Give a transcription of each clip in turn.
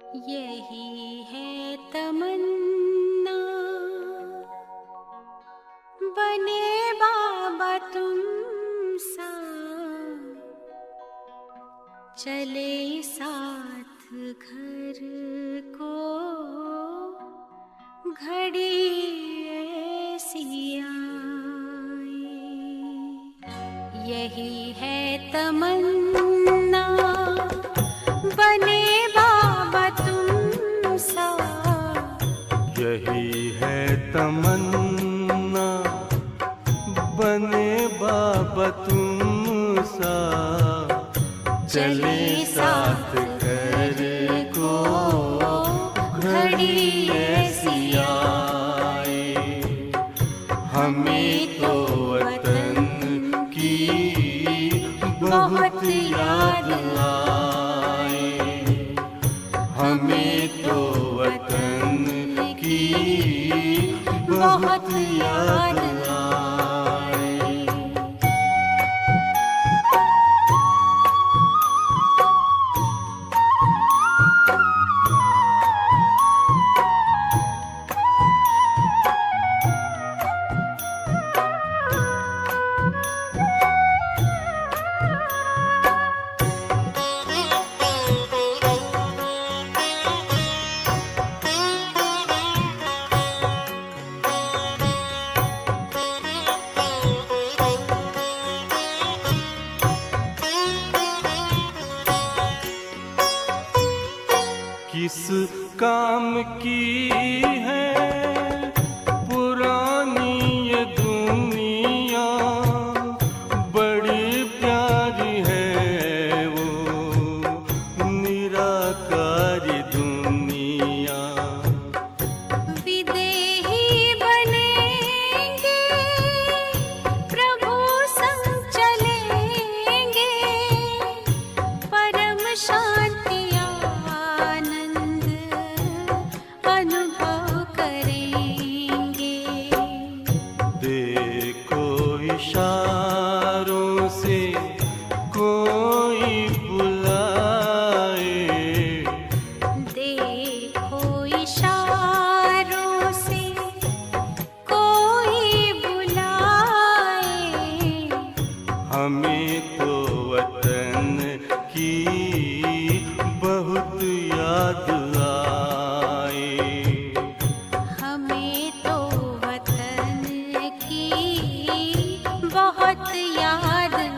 यही है तमन्ना, बने बाबा तुम सा, चले साथ घर को घड़ी ऐसी आए। यही है तमन्ना, बने बाबा तुम सा, यही है तमन्ना, बने बाबा तुम सा, चले साथ घर को घड़ी ऐसी आए। हमें तो वतन की बहुत याद आए, हमें तो वतन की बहुत याद आए। किस काम की है पुरानी ये दुनिया, बड़ी प्यारी है वो निराकारी दुनिया। विदेही बनेंगे प्रभु संग चलेंगे, परम शांति आनंद अनुभव करेंगे। देखो इशारों से कोई बुलाए, देखो इशारों से कोई बुलाए, हमें तो वतन की बहुत याद आए। हमें तो वतन की बहुत याद आए।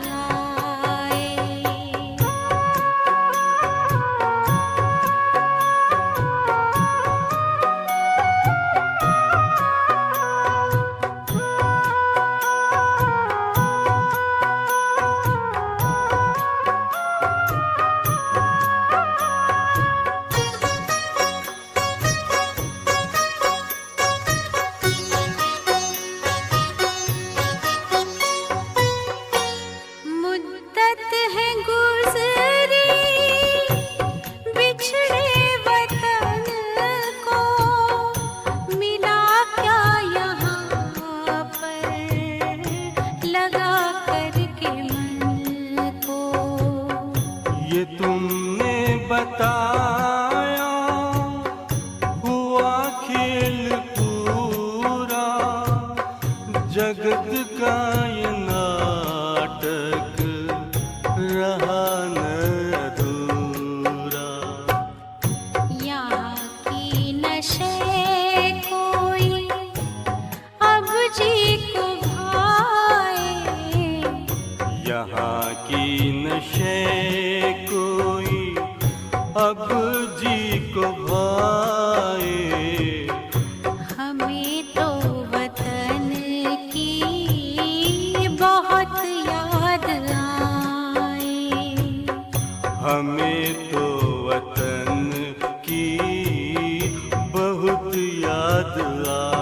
मुद्दत है गुज़री बिछड़े वतन को, मिला क्या यहाँ पर लगा करके मन को। ये तुमने बताया हुआ खेल पूरा, जगत का ये नाटक रहा न अधूरा। यहाँ की नशे कोई अब जी को भाए, यहाँ की नशे कोई अब जी को भाए। हमें तो वतन की बहुत याद आए। हमें तो वतन की बहुत याद आए।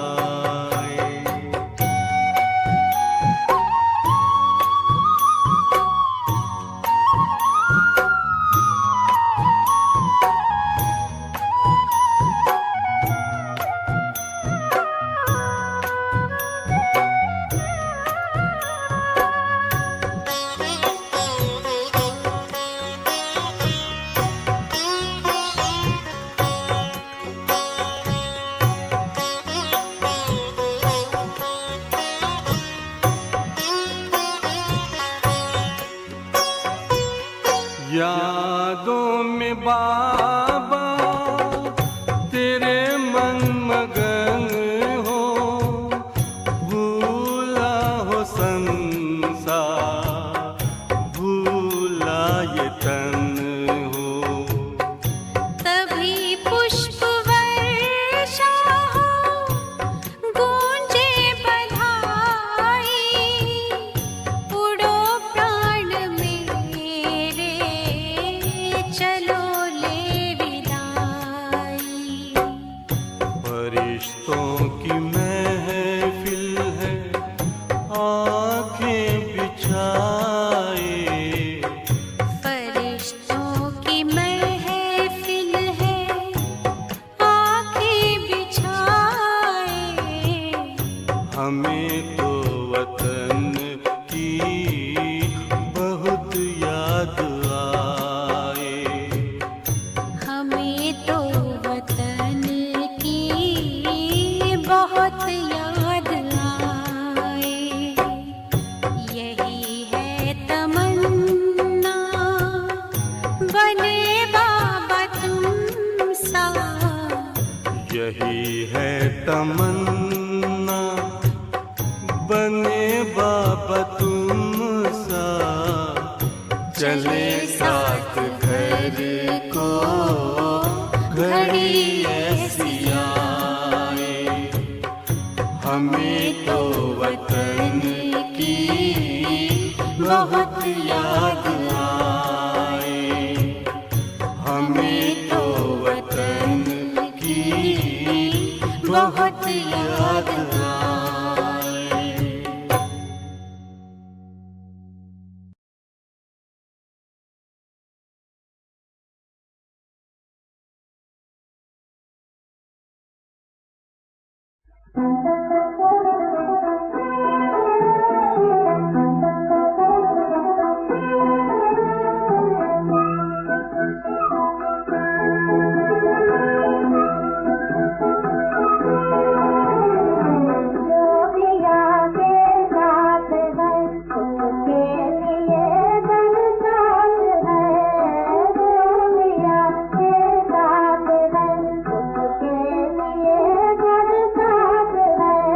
यही है तमन्ना बने बाबा तुम सा, चले साथ घर को घड़ी ऐसी आए। हमें तो वतन की बहुत याद आए, हमें तो वतन की बहुत याद आए। है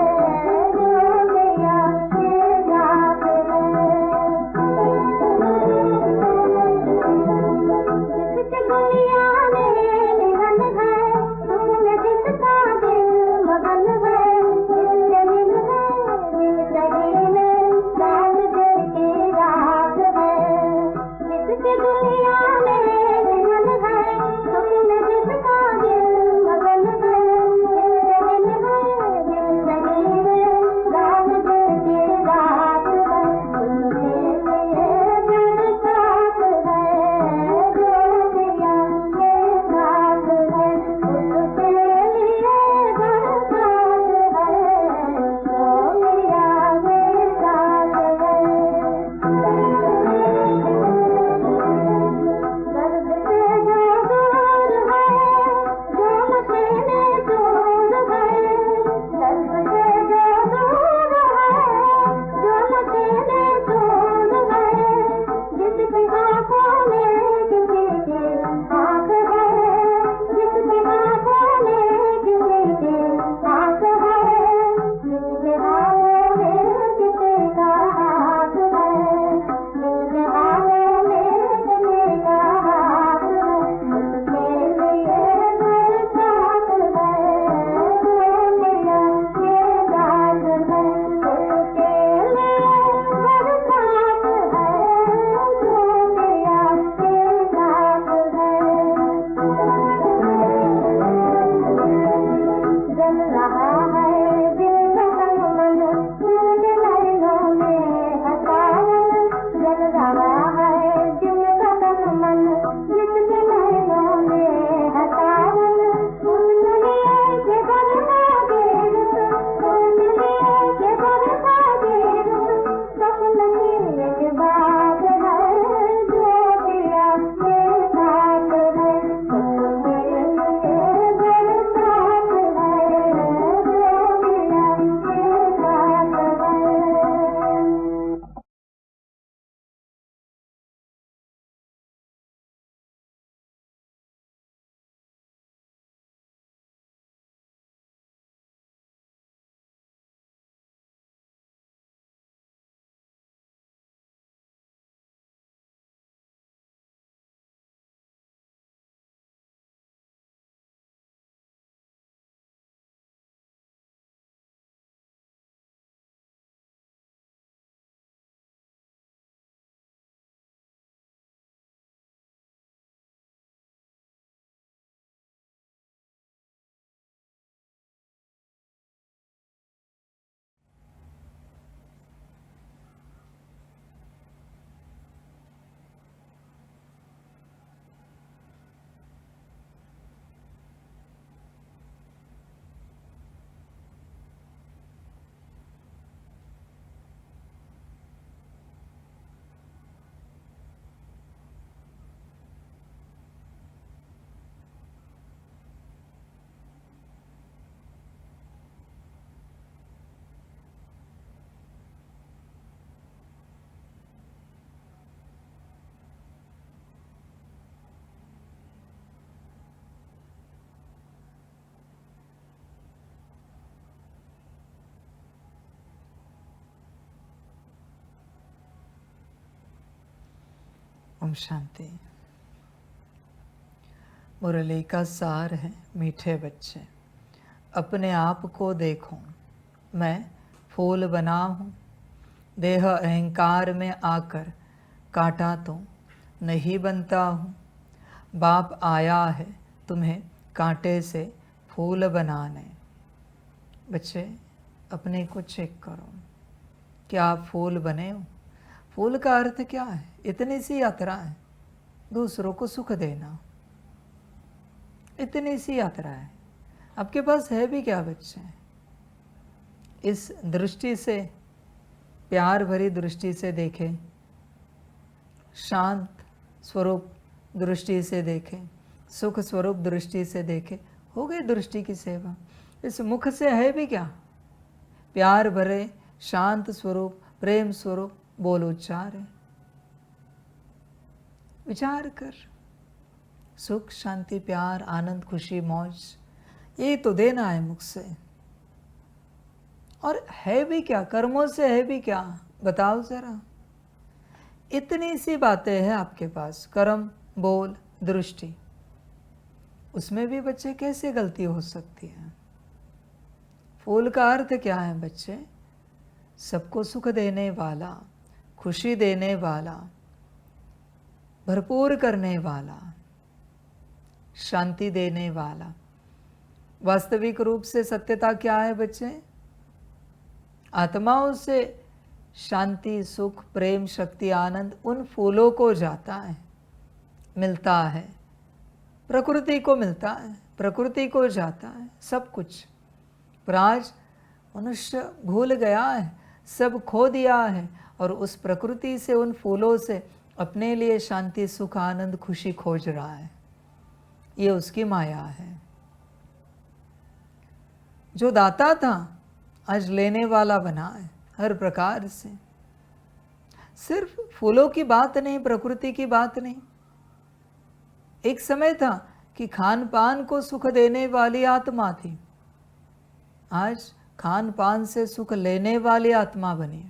ओम शांति। मुरली का सार है, मीठे बच्चे अपने आप को देखो, मैं फूल बना हूँ, देह अहंकार में आकर काटा तो नहीं बनता हूँ। बाप आया है तुम्हें कांटे से फूल बनाने। बच्चे अपने को चेक करो, क्या आप फूल बने हो? फूल का अर्थ क्या है? इतनी सी यात्रा है, दूसरों को सुख देना, इतनी सी यात्रा है। आपके पास है भी क्या बच्चे? इस दृष्टि से, प्यार भरी दृष्टि से देखें, शांत स्वरूप दृष्टि से देखें, सुख स्वरूप दृष्टि से देखें, हो गई दृष्टि की सेवा। इस मुख से है भी क्या? प्यार भरे शांत स्वरूप, प्रेम स्वरूप बोल उच्चार है। विचार कर, सुख शांति प्यार आनंद खुशी मौज, ये तो देना है मुख से। और है भी क्या? कर्मों से है भी क्या? बताओ जरा। इतनी सी बातें हैं आपके पास, कर्म बोल दृष्टि, उसमें भी बच्चे कैसे गलती हो सकती है? फूल का अर्थ क्या है बच्चे? सबको सुख देने वाला, खुशी देने वाला, भरपूर करने वाला, शांति देने वाला। वास्तविक रूप से सत्यता क्या है बच्चे? आत्माओं से शांति सुख प्रेम शक्ति आनंद उन फूलों को जाता है, मिलता है, प्रकृति को मिलता है, प्रकृति को जाता है सब कुछ। पर आज मनुष्य भूल गया है, सब खो दिया है और उस प्रकृति से उन फूलों से अपने लिए शांति सुख आनंद खुशी खोज रहा है। ये उसकी माया है। जो दाता था आज लेने वाला बना है हर प्रकार से। सिर्फ फूलों की बात नहीं, प्रकृति की बात नहीं। एक समय था कि खान पान को सुख देने वाली आत्मा थी, आज खान पान से सुख लेने वाली आत्मा बनी।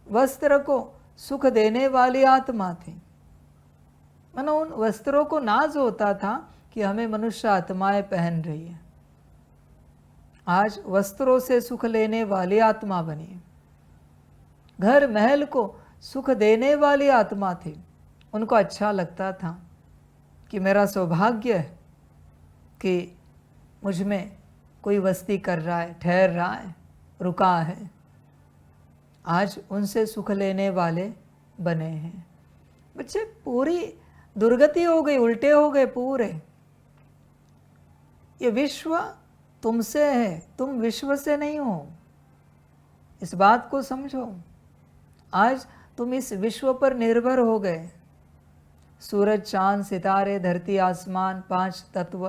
वस्त्र को सुख देने वाली आत्मा थी, मानो उन वस्त्रों को नाज होता था कि हमें मनुष्य आत्माएं पहन रही है। आज वस्त्रों से सुख लेने वाली आत्मा बनी। घर महल को सुख देने वाली आत्मा थी, उनको अच्छा लगता था कि मेरा सौभाग्य है कि मुझ में कोई वस्ती कर रहा है, ठहर रहा है, रुका है। आज उनसे सुख लेने वाले बने हैं। बच्चे पूरी दुर्गति हो गई, उल्टे हो गए पूरे। ये विश्व तुमसे है, तुम विश्व से नहीं हो, इस बात को समझो। आज तुम इस विश्व पर निर्भर हो गए। सूरज चांद सितारे धरती आसमान पांच तत्व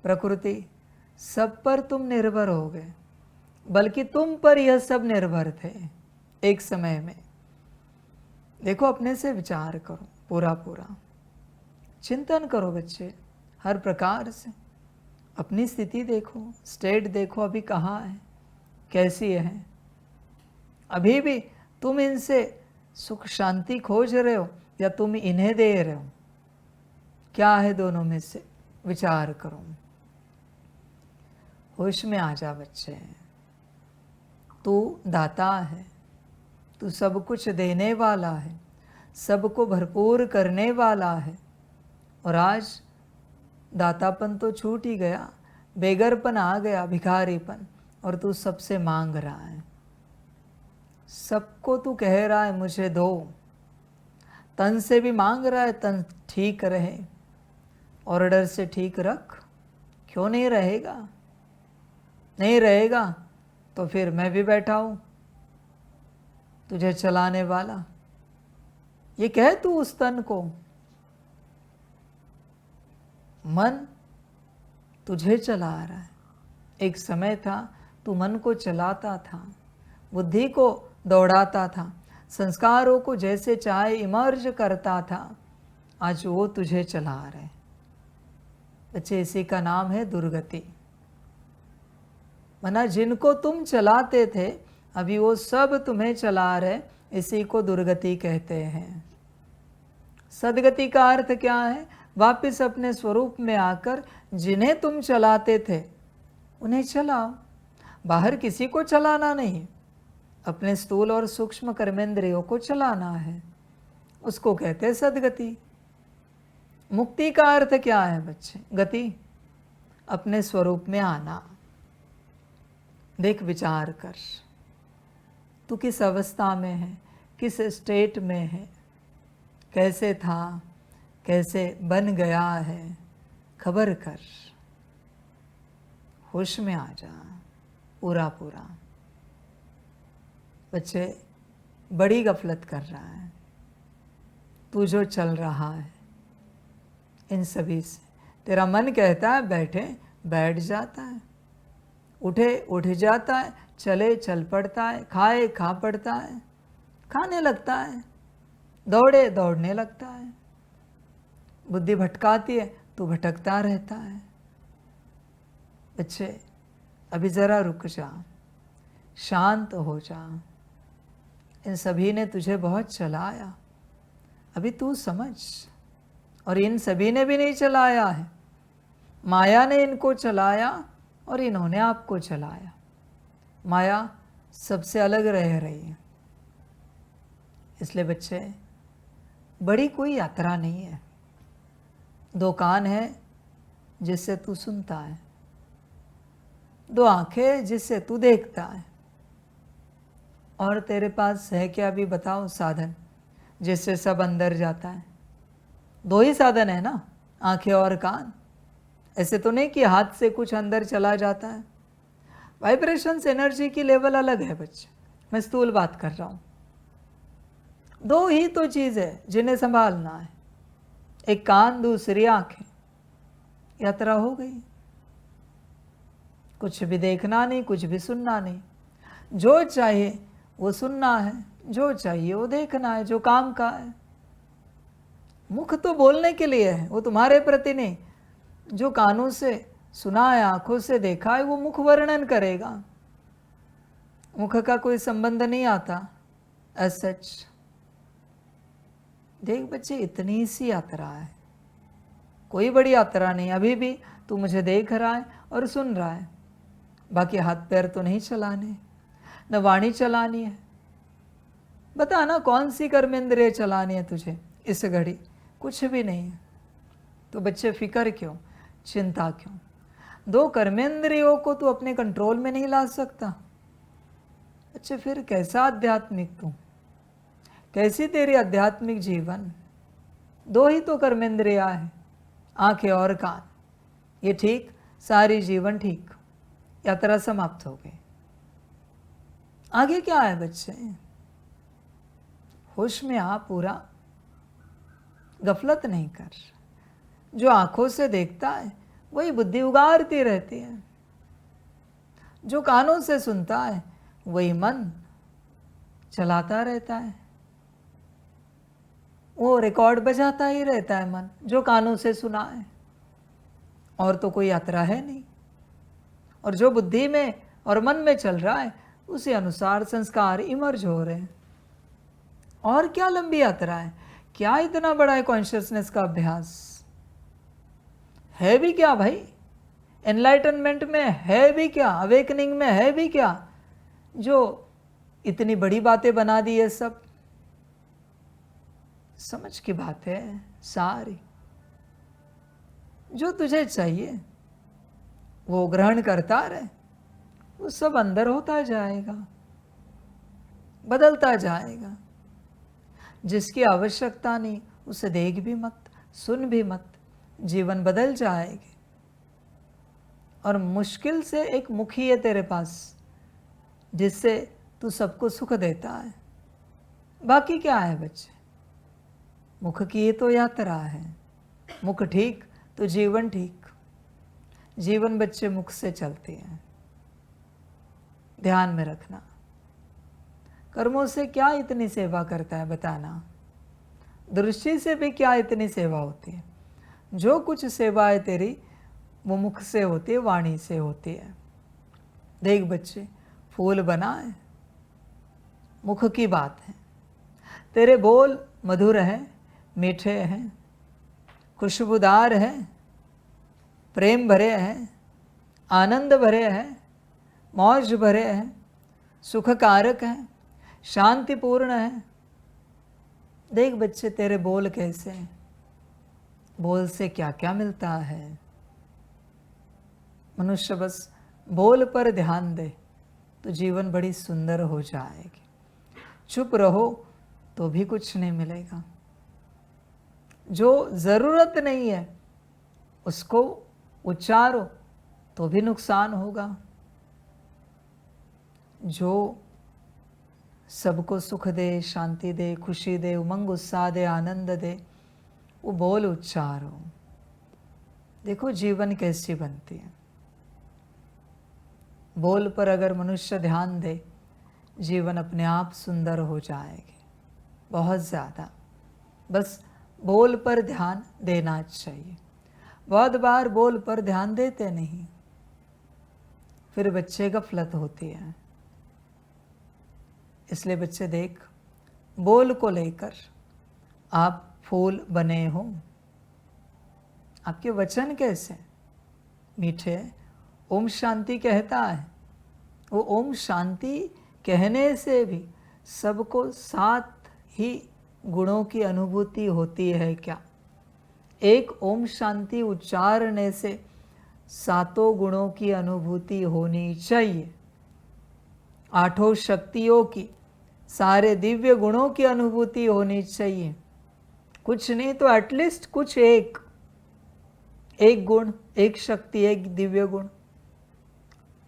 प्रकृति सब पर तुम निर्भर हो गए, बल्कि तुम पर यह सब निर्भर थे एक समय में। देखो, अपने से विचार करो, पूरा पूरा चिंतन करो बच्चे, हर प्रकार से अपनी स्थिति देखो, स्टेट देखो, अभी कहाँ है, कैसी है। अभी भी तुम इनसे सुख शांति खोज रहे हो या तुम इन्हें दे रहे हो? क्या है दोनों में से? विचार करो, होश में आ जा बच्चे। तू दाता है, तू सब कुछ देने वाला है, सबको भरपूर करने वाला है। और आज दातापन तो छूट ही गया, बेगरपन आ गया, भिखारीपन, और तू सबसे मांग रहा है। सबको तू कह रहा है मुझे दो, तन से भी मांग रहा है, तन ठीक रहे, ऑर्डर से ठीक रख। क्यों नहीं रहेगा? नहीं रहेगा तो फिर मैं भी बैठा हूँ तुझे चलाने वाला। ये कह तू उस तन को, मन तुझे चला रहा है। एक समय था तू मन को चलाता था, बुद्धि को दौड़ाता था, संस्कारों को जैसे चाहे इमर्ज करता था। आज वो तुझे चला रहे। बच्चे, इसी का नाम है दुर्गति। मना जिनको तुम चलाते थे अभी वो सब तुम्हें चला रहे, इसी को दुर्गति कहते हैं। सदगति का अर्थ क्या है? वापिस अपने स्वरूप में आकर जिन्हें तुम चलाते थे उन्हें चलाओ। बाहर किसी को चलाना नहीं, अपने स्थूल और सूक्ष्म कर्मेंद्रियों को चलाना है, उसको कहते हैं सदगति। मुक्ति का अर्थ क्या है बच्चे? गति, अपने स्वरूप में आना। देख, विचार कर, तू किस अवस्था में है, किस स्टेट में है, कैसे था, कैसे बन गया है, खबर कर, होश में आ जा पूरा पूरा। बच्चे, बड़ी गफलत कर रहा है तू जो चल रहा है इन सभी से। तेरा मन कहता है बैठे, बैठ जाता है, उठे, उठ जाता है, चले, चल पड़ता है, खाए, खा पड़ता है, खाने लगता है, दौड़े, दौड़ने लगता है। बुद्धि भटकाती है तो भटकता रहता है। बच्चे, अभी ज़रा रुक जा, शांत हो जा। इन सभी ने तुझे बहुत चलाया, अभी तू समझ। और इन सभी ने भी नहीं चलाया है, माया ने इनको चलाया और इन्होंने आपको चलाया। माया सबसे अलग रह रही है। इसलिए बच्चे, बड़ी कोई यात्रा नहीं है। दो कान है जिससे तू सुनता है, दो आंखें जिससे तू देखता है, और तेरे पास है क्या भी बताओ साधन जिससे सब अंदर जाता है? दो ही साधन है ना, आंखें और कान। ऐसे तो नहीं कि हाथ से कुछ अंदर चला जाता है। वाइब्रेशंस, एनर्जी की लेवल अलग है बच्चे, मैं स्थूल बात कर रहा हूँ। दो ही तो चीज़ है जिन्हें संभालना है, एक कान, दूसरी आंखें। यात्रा हो गई, कुछ भी देखना नहीं, कुछ भी सुनना नहीं। जो चाहिए वो सुनना है, जो चाहिए वो देखना है, जो काम का है। मुख तो बोलने के लिए है, वो तुम्हारे प्रति नहीं। जो कानों से सुना है, आंखों से देखा है, वो मुख वर्णन करेगा। मुख का कोई संबंध नहीं आता एज सच। देख बच्चे, इतनी सी यात्रा है, कोई बड़ी यात्रा नहीं। अभी भी तू मुझे देख रहा है और सुन रहा है, बाकी हाथ पैर तो नहीं चलाने, न वाणी चलानी है। बता ना, कौन सी कर्मेंद्रिय चलानी है तुझे इस घड़ी? कुछ भी नहीं है। तो बच्चे, फिक्र क्यों, चिंता क्यों? दो कर्मेंद्रियों को तू अपने कंट्रोल में नहीं ला सकता। बच्चे, फिर कैसा आध्यात्मिक तू, कैसी तेरी आध्यात्मिक जीवन? दो ही तो कर्मेंद्रियां है, आंखें और कान। ये ठीक, सारी जीवन ठीक, यात्रा समाप्त हो गई। आगे क्या है बच्चे? होश में आ पूरा, गफलत नहीं कर। जो आंखों से देखता है वही बुद्धि उगारती रहती है, जो कानों से सुनता है वही मन चलाता रहता है। वो रिकॉर्ड बजाता ही रहता है मन, जो कानों से सुना है। और तो कोई यात्रा है नहीं। और जो बुद्धि में और मन में चल रहा है उसी अनुसार संस्कार इमर्ज हो रहे हैं। और क्या लंबी यात्रा है, क्या इतना बड़ा है कॉन्शियसनेस का अभ्यास? है भी क्या भाई? एनलाइटनमेंट में है भी क्या? अवेकनिंग में है भी क्या जो इतनी बड़ी बातें बना दी है? सब समझ की बात है सारी। जो तुझे चाहिए वो ग्रहण करता रहे, वो सब अंदर होता जाएगा, बदलता जाएगा। जिसकी आवश्यकता नहीं उसे देख भी मत, सुन भी मत, जीवन बदल जाएगी। और मुश्किल से एक मुख ही है तेरे पास जिससे तू सबको सुख देता है। बाकी क्या है बच्चे? मुख की ये तो यात्रा है। मुख ठीक तो जीवन ठीक। जीवन बच्चे मुख से चलते हैं, ध्यान में रखना। कर्मों से क्या इतनी सेवा करता है बताना? दृष्टि से भी क्या इतनी सेवा होती है? जो कुछ सेवा है तेरी वो मुख से होती है, वाणी से होती है। देख बच्चे, फूल बना है, मुख की बात है। तेरे बोल मधुर हैं, मीठे हैं, खुशबूदार हैं, प्रेम भरे हैं, आनंद भरे हैं, मौज भरे हैं, सुखकारक हैं, शांतिपूर्ण हैं। देख बच्चे तेरे बोल कैसे हैं, बोल से क्या क्या मिलता है। मनुष्य बस बोल पर ध्यान दे तो जीवन बड़ी सुंदर हो जाएगी। चुप रहो तो भी कुछ नहीं मिलेगा। जो ज़रूरत नहीं है उसको उच्चारो तो भी नुकसान होगा। जो सबको सुख दे, शांति दे, खुशी दे, उमंग उत्साह दे, आनंद दे, वो बोल उच्चारो। देखो जीवन कैसी बनती है। बोल पर अगर मनुष्य ध्यान दे, जीवन अपने आप सुंदर हो जाएगी, बहुत ज़्यादा। बस बोल पर ध्यान देना चाहिए। बहुत बार बोल पर ध्यान देते नहीं, फिर बच्चे गफलत होती है। इसलिए बच्चे देख, बोल को लेकर आप फूल बने हो। आपके वचन कैसे मीठे। ओम शांति कहता है, वो ओम शांति कहने से भी सबको सात ही गुणों की अनुभूति होती है क्या? एक ओम शांति उच्चारने से सातों गुणों की अनुभूति होनी चाहिए। आठों शक्तियों की, सारे दिव्य गुणों की अनुभूति होनी चाहिए। कुछ नहीं तो एटलीस्ट कुछ एक गुण, एक शक्ति, एक दिव्य गुण,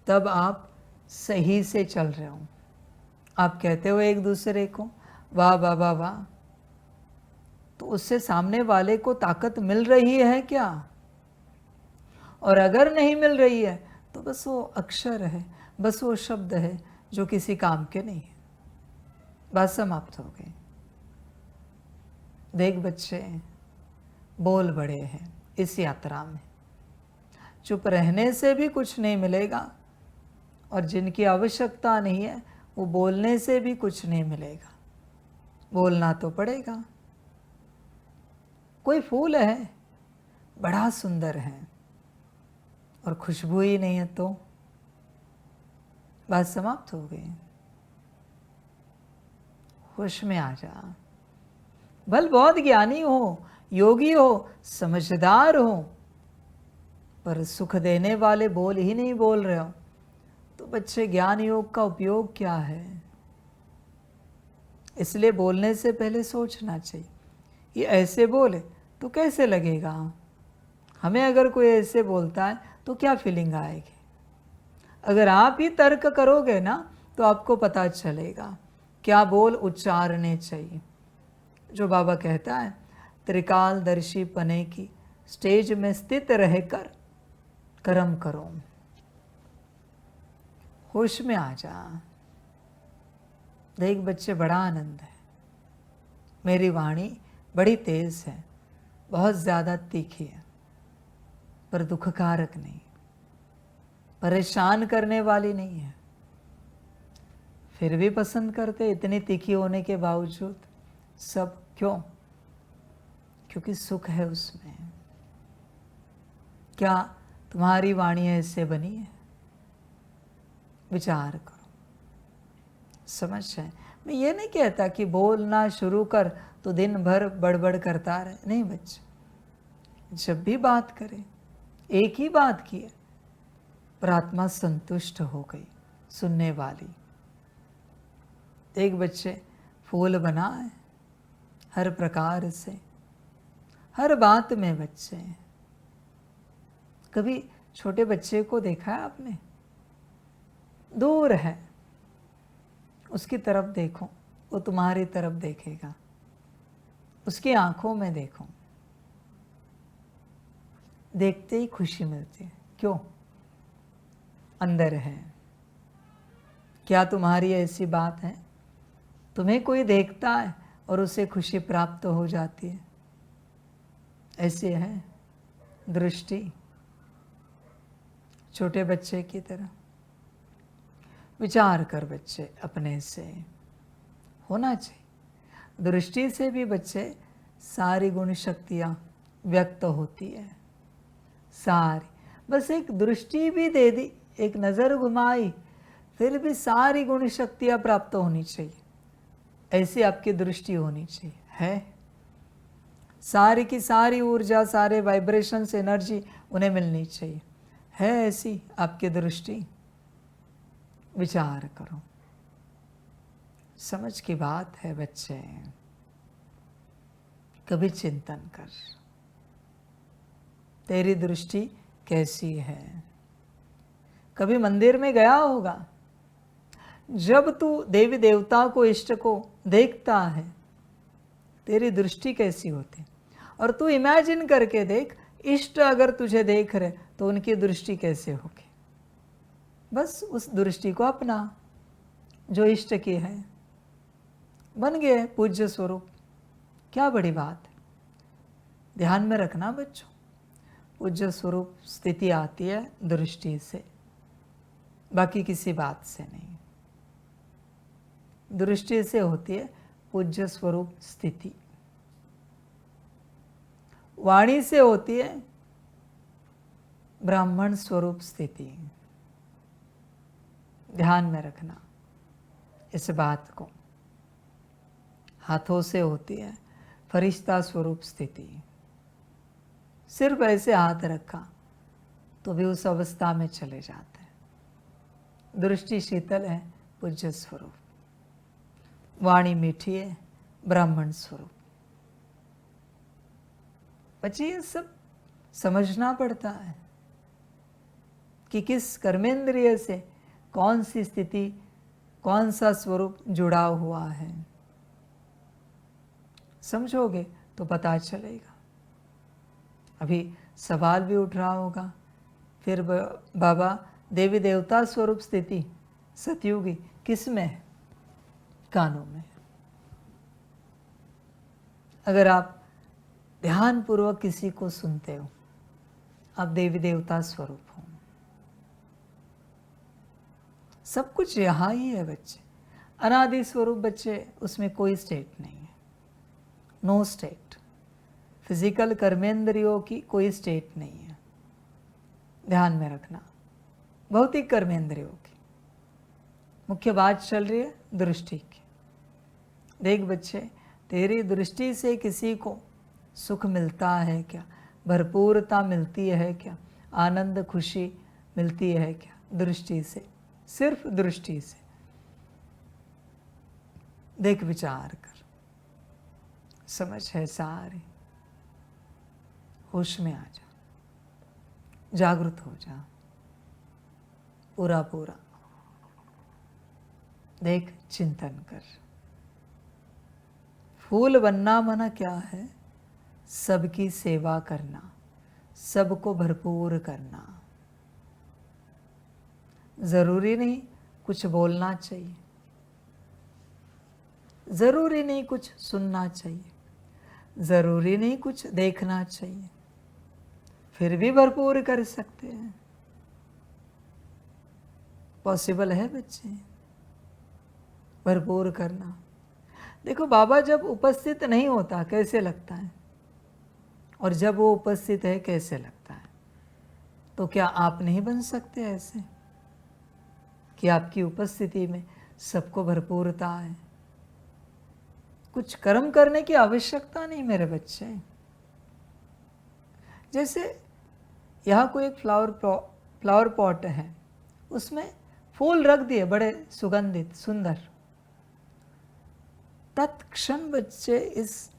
तब आप सही से चल रहे हो। आप कहते हो एक दूसरे को वाह वाह वाह वाह, तो उससे सामने वाले को ताकत मिल रही है क्या? और अगर नहीं मिल रही है तो बस वो अक्षर है, बस वो शब्द है जो किसी काम के नहीं है। बात समाप्त हो गई। देख बच्चे, बोल बड़े हैं इस यात्रा में। चुप रहने से भी कुछ नहीं मिलेगा, और जिनकी आवश्यकता नहीं है वो बोलने से भी कुछ नहीं मिलेगा। बोलना तो पड़ेगा। कोई फूल है, बड़ा सुंदर है, और खुशबू ही नहीं है तो बात समाप्त हो गई। होश में आ जा। भल बहुत ज्ञानी हो, योगी हो, समझदार हो, पर सुख देने वाले बोल ही नहीं बोल रहे हो, तो बच्चे ज्ञान योग का उपयोग क्या है? इसलिए बोलने से पहले सोचना चाहिए, ये ऐसे बोले तो कैसे लगेगा? हमें अगर कोई ऐसे बोलता है तो क्या फीलिंग आएगी? अगर आप ही तर्क करोगे ना तो आपको पता चलेगा क्या बोल उच्चारने चाहिए। जो बाबा कहता है, त्रिकालदर्शी पने की स्टेज में स्थित रहकर कर्म करो। होश में आ जा। देख बच्चे, बड़ा आनंद है। मेरी वाणी बड़ी तेज है, बहुत ज़्यादा तीखी है, पर दुखकारक नहीं, परेशान करने वाली नहीं है। फिर भी पसंद करते इतनी तीखी होने के बावजूद सब। क्यों? क्योंकि सुख है उसमें। क्या तुम्हारी वाणी ऐसे बनी है? विचार करो, समझ है। मैं ये नहीं कहता कि बोलना शुरू कर तो दिन भर बड़बड़ करता रहे, नहीं बच्चे। जब भी बात करे एक ही बात की है, पर आत्मा संतुष्ट हो गई सुनने वाली। एक बच्चे फूल बना है हर प्रकार से, हर बात में बच्चे। कभी छोटे बच्चे को देखा है आपने? दूर है, उसकी तरफ देखो, वो तुम्हारी तरफ देखेगा। उसकी आंखों में देखो, देखते ही खुशी मिलती है। क्यों? अंदर है। क्या तुम्हारी ऐसी बात है? तुम्हें कोई देखता है और उसे खुशी प्राप्त हो जाती है? ऐसे है दृष्टि, छोटे बच्चे की तरह। विचार कर बच्चे, अपने से होना चाहिए। दृष्टि से भी बच्चे सारी गुण शक्तियाँ व्यक्त होती है, सारी। बस एक दृष्टि भी दे दी, एक नज़र घुमाई, फिर भी सारी गुण शक्तियाँ प्राप्त होनी चाहिए। ऐसी आपकी दृष्टि होनी चाहिए। है सारी की सारी ऊर्जा, सारे वाइब्रेशंस, एनर्जी उन्हें मिलनी चाहिए। है ऐसी आपकी दृष्टि? विचार करो। समझ की बात है बच्चे, कभी चिंतन कर, तेरी दृष्टि कैसी है? कभी मंदिर में गया होगा, जब तू देवी देवता को, इष्ट को देखता है, तेरी दृष्टि कैसी होती? और तू इमेजिन करके देख, इष्ट अगर तुझे देख रहे तो उनकी दृष्टि कैसे होगी? बस उस दृष्टि को अपना जो इष्ट की है, बन गए पूज्य स्वरूप। क्या बड़ी बात है। ध्यान में रखना बच्चों, पूज्य स्वरूप स्थिति आती है दृष्टि से, बाकी किसी बात से नहीं। दृष्टि से होती है पूज्य स्वरूप स्थिति। वाणी से होती है ब्राह्मण स्वरूप स्थिति। ध्यान में रखना इस बात को। हाथों से होती है फरिश्ता स्वरूप स्थिति। सिर्फ ऐसे हाथ रखा तो भी उस अवस्था में चले जाते हैं। दृष्टि शीतल है पूज्य स्वरूप, वाणी मीठी है ब्राह्मण स्वरूप। बच्चे ये सब समझना पड़ता है कि किस कर्मेंद्रिय से कौन सी स्थिति, कौन सा स्वरूप जुड़ा हुआ है। समझोगे तो पता चलेगा। अभी सवाल भी उठ रहा होगा, फिर बाबा देवी देवता स्वरूप स्थिति सतयुगी किस में है? कानों में। अगर आप ध्यान पूर्वक किसी को सुनते हो, आप देवी देवता स्वरूप हो। सब कुछ यहाँ ही है बच्चे। अनादि स्वरूप बच्चे, उसमें कोई स्टेट नहीं है, नो स्टेट। फिजिकल कर्मेंद्रियों की कोई स्टेट नहीं है। ध्यान में रखना, भौतिक कर्मेंद्रियों की मुख्य बात चल रही है दृष्टि की। देख बच्चे, तेरी दृष्टि से किसी को सुख मिलता है क्या? भरपूरता मिलती है क्या? आनंद खुशी मिलती है क्या? दृष्टि से, सिर्फ दृष्टि से। देख, विचार कर, समझ है सारी। होश में आ जा, जागृत हो जा पूरा पूरा। देख, चिंतन कर। फूल बनना मना क्या है? सबकी सेवा करना, सबको भरपूर करना। जरूरी नहीं कुछ बोलना चाहिए, जरूरी नहीं कुछ सुनना चाहिए, जरूरी नहीं कुछ देखना चाहिए, फिर भी भरपूर कर सकते हैं। पॉसिबल है बच्चे भरपूर करना। देखो, बाबा जब उपस्थित नहीं होता कैसे लगता है, और जब वो उपस्थित है कैसे लगता है। तो क्या आप नहीं बन सकते ऐसे कि आपकी उपस्थिति में सबको भरपूरता है? कुछ कर्म करने की आवश्यकता नहीं मेरे बच्चे। जैसे यहाँ कोई एक फ्लावर पॉट है, उसमें फूल रख दिए बड़े सुगंधित सुंदर, तत्क्षण बच्चे इस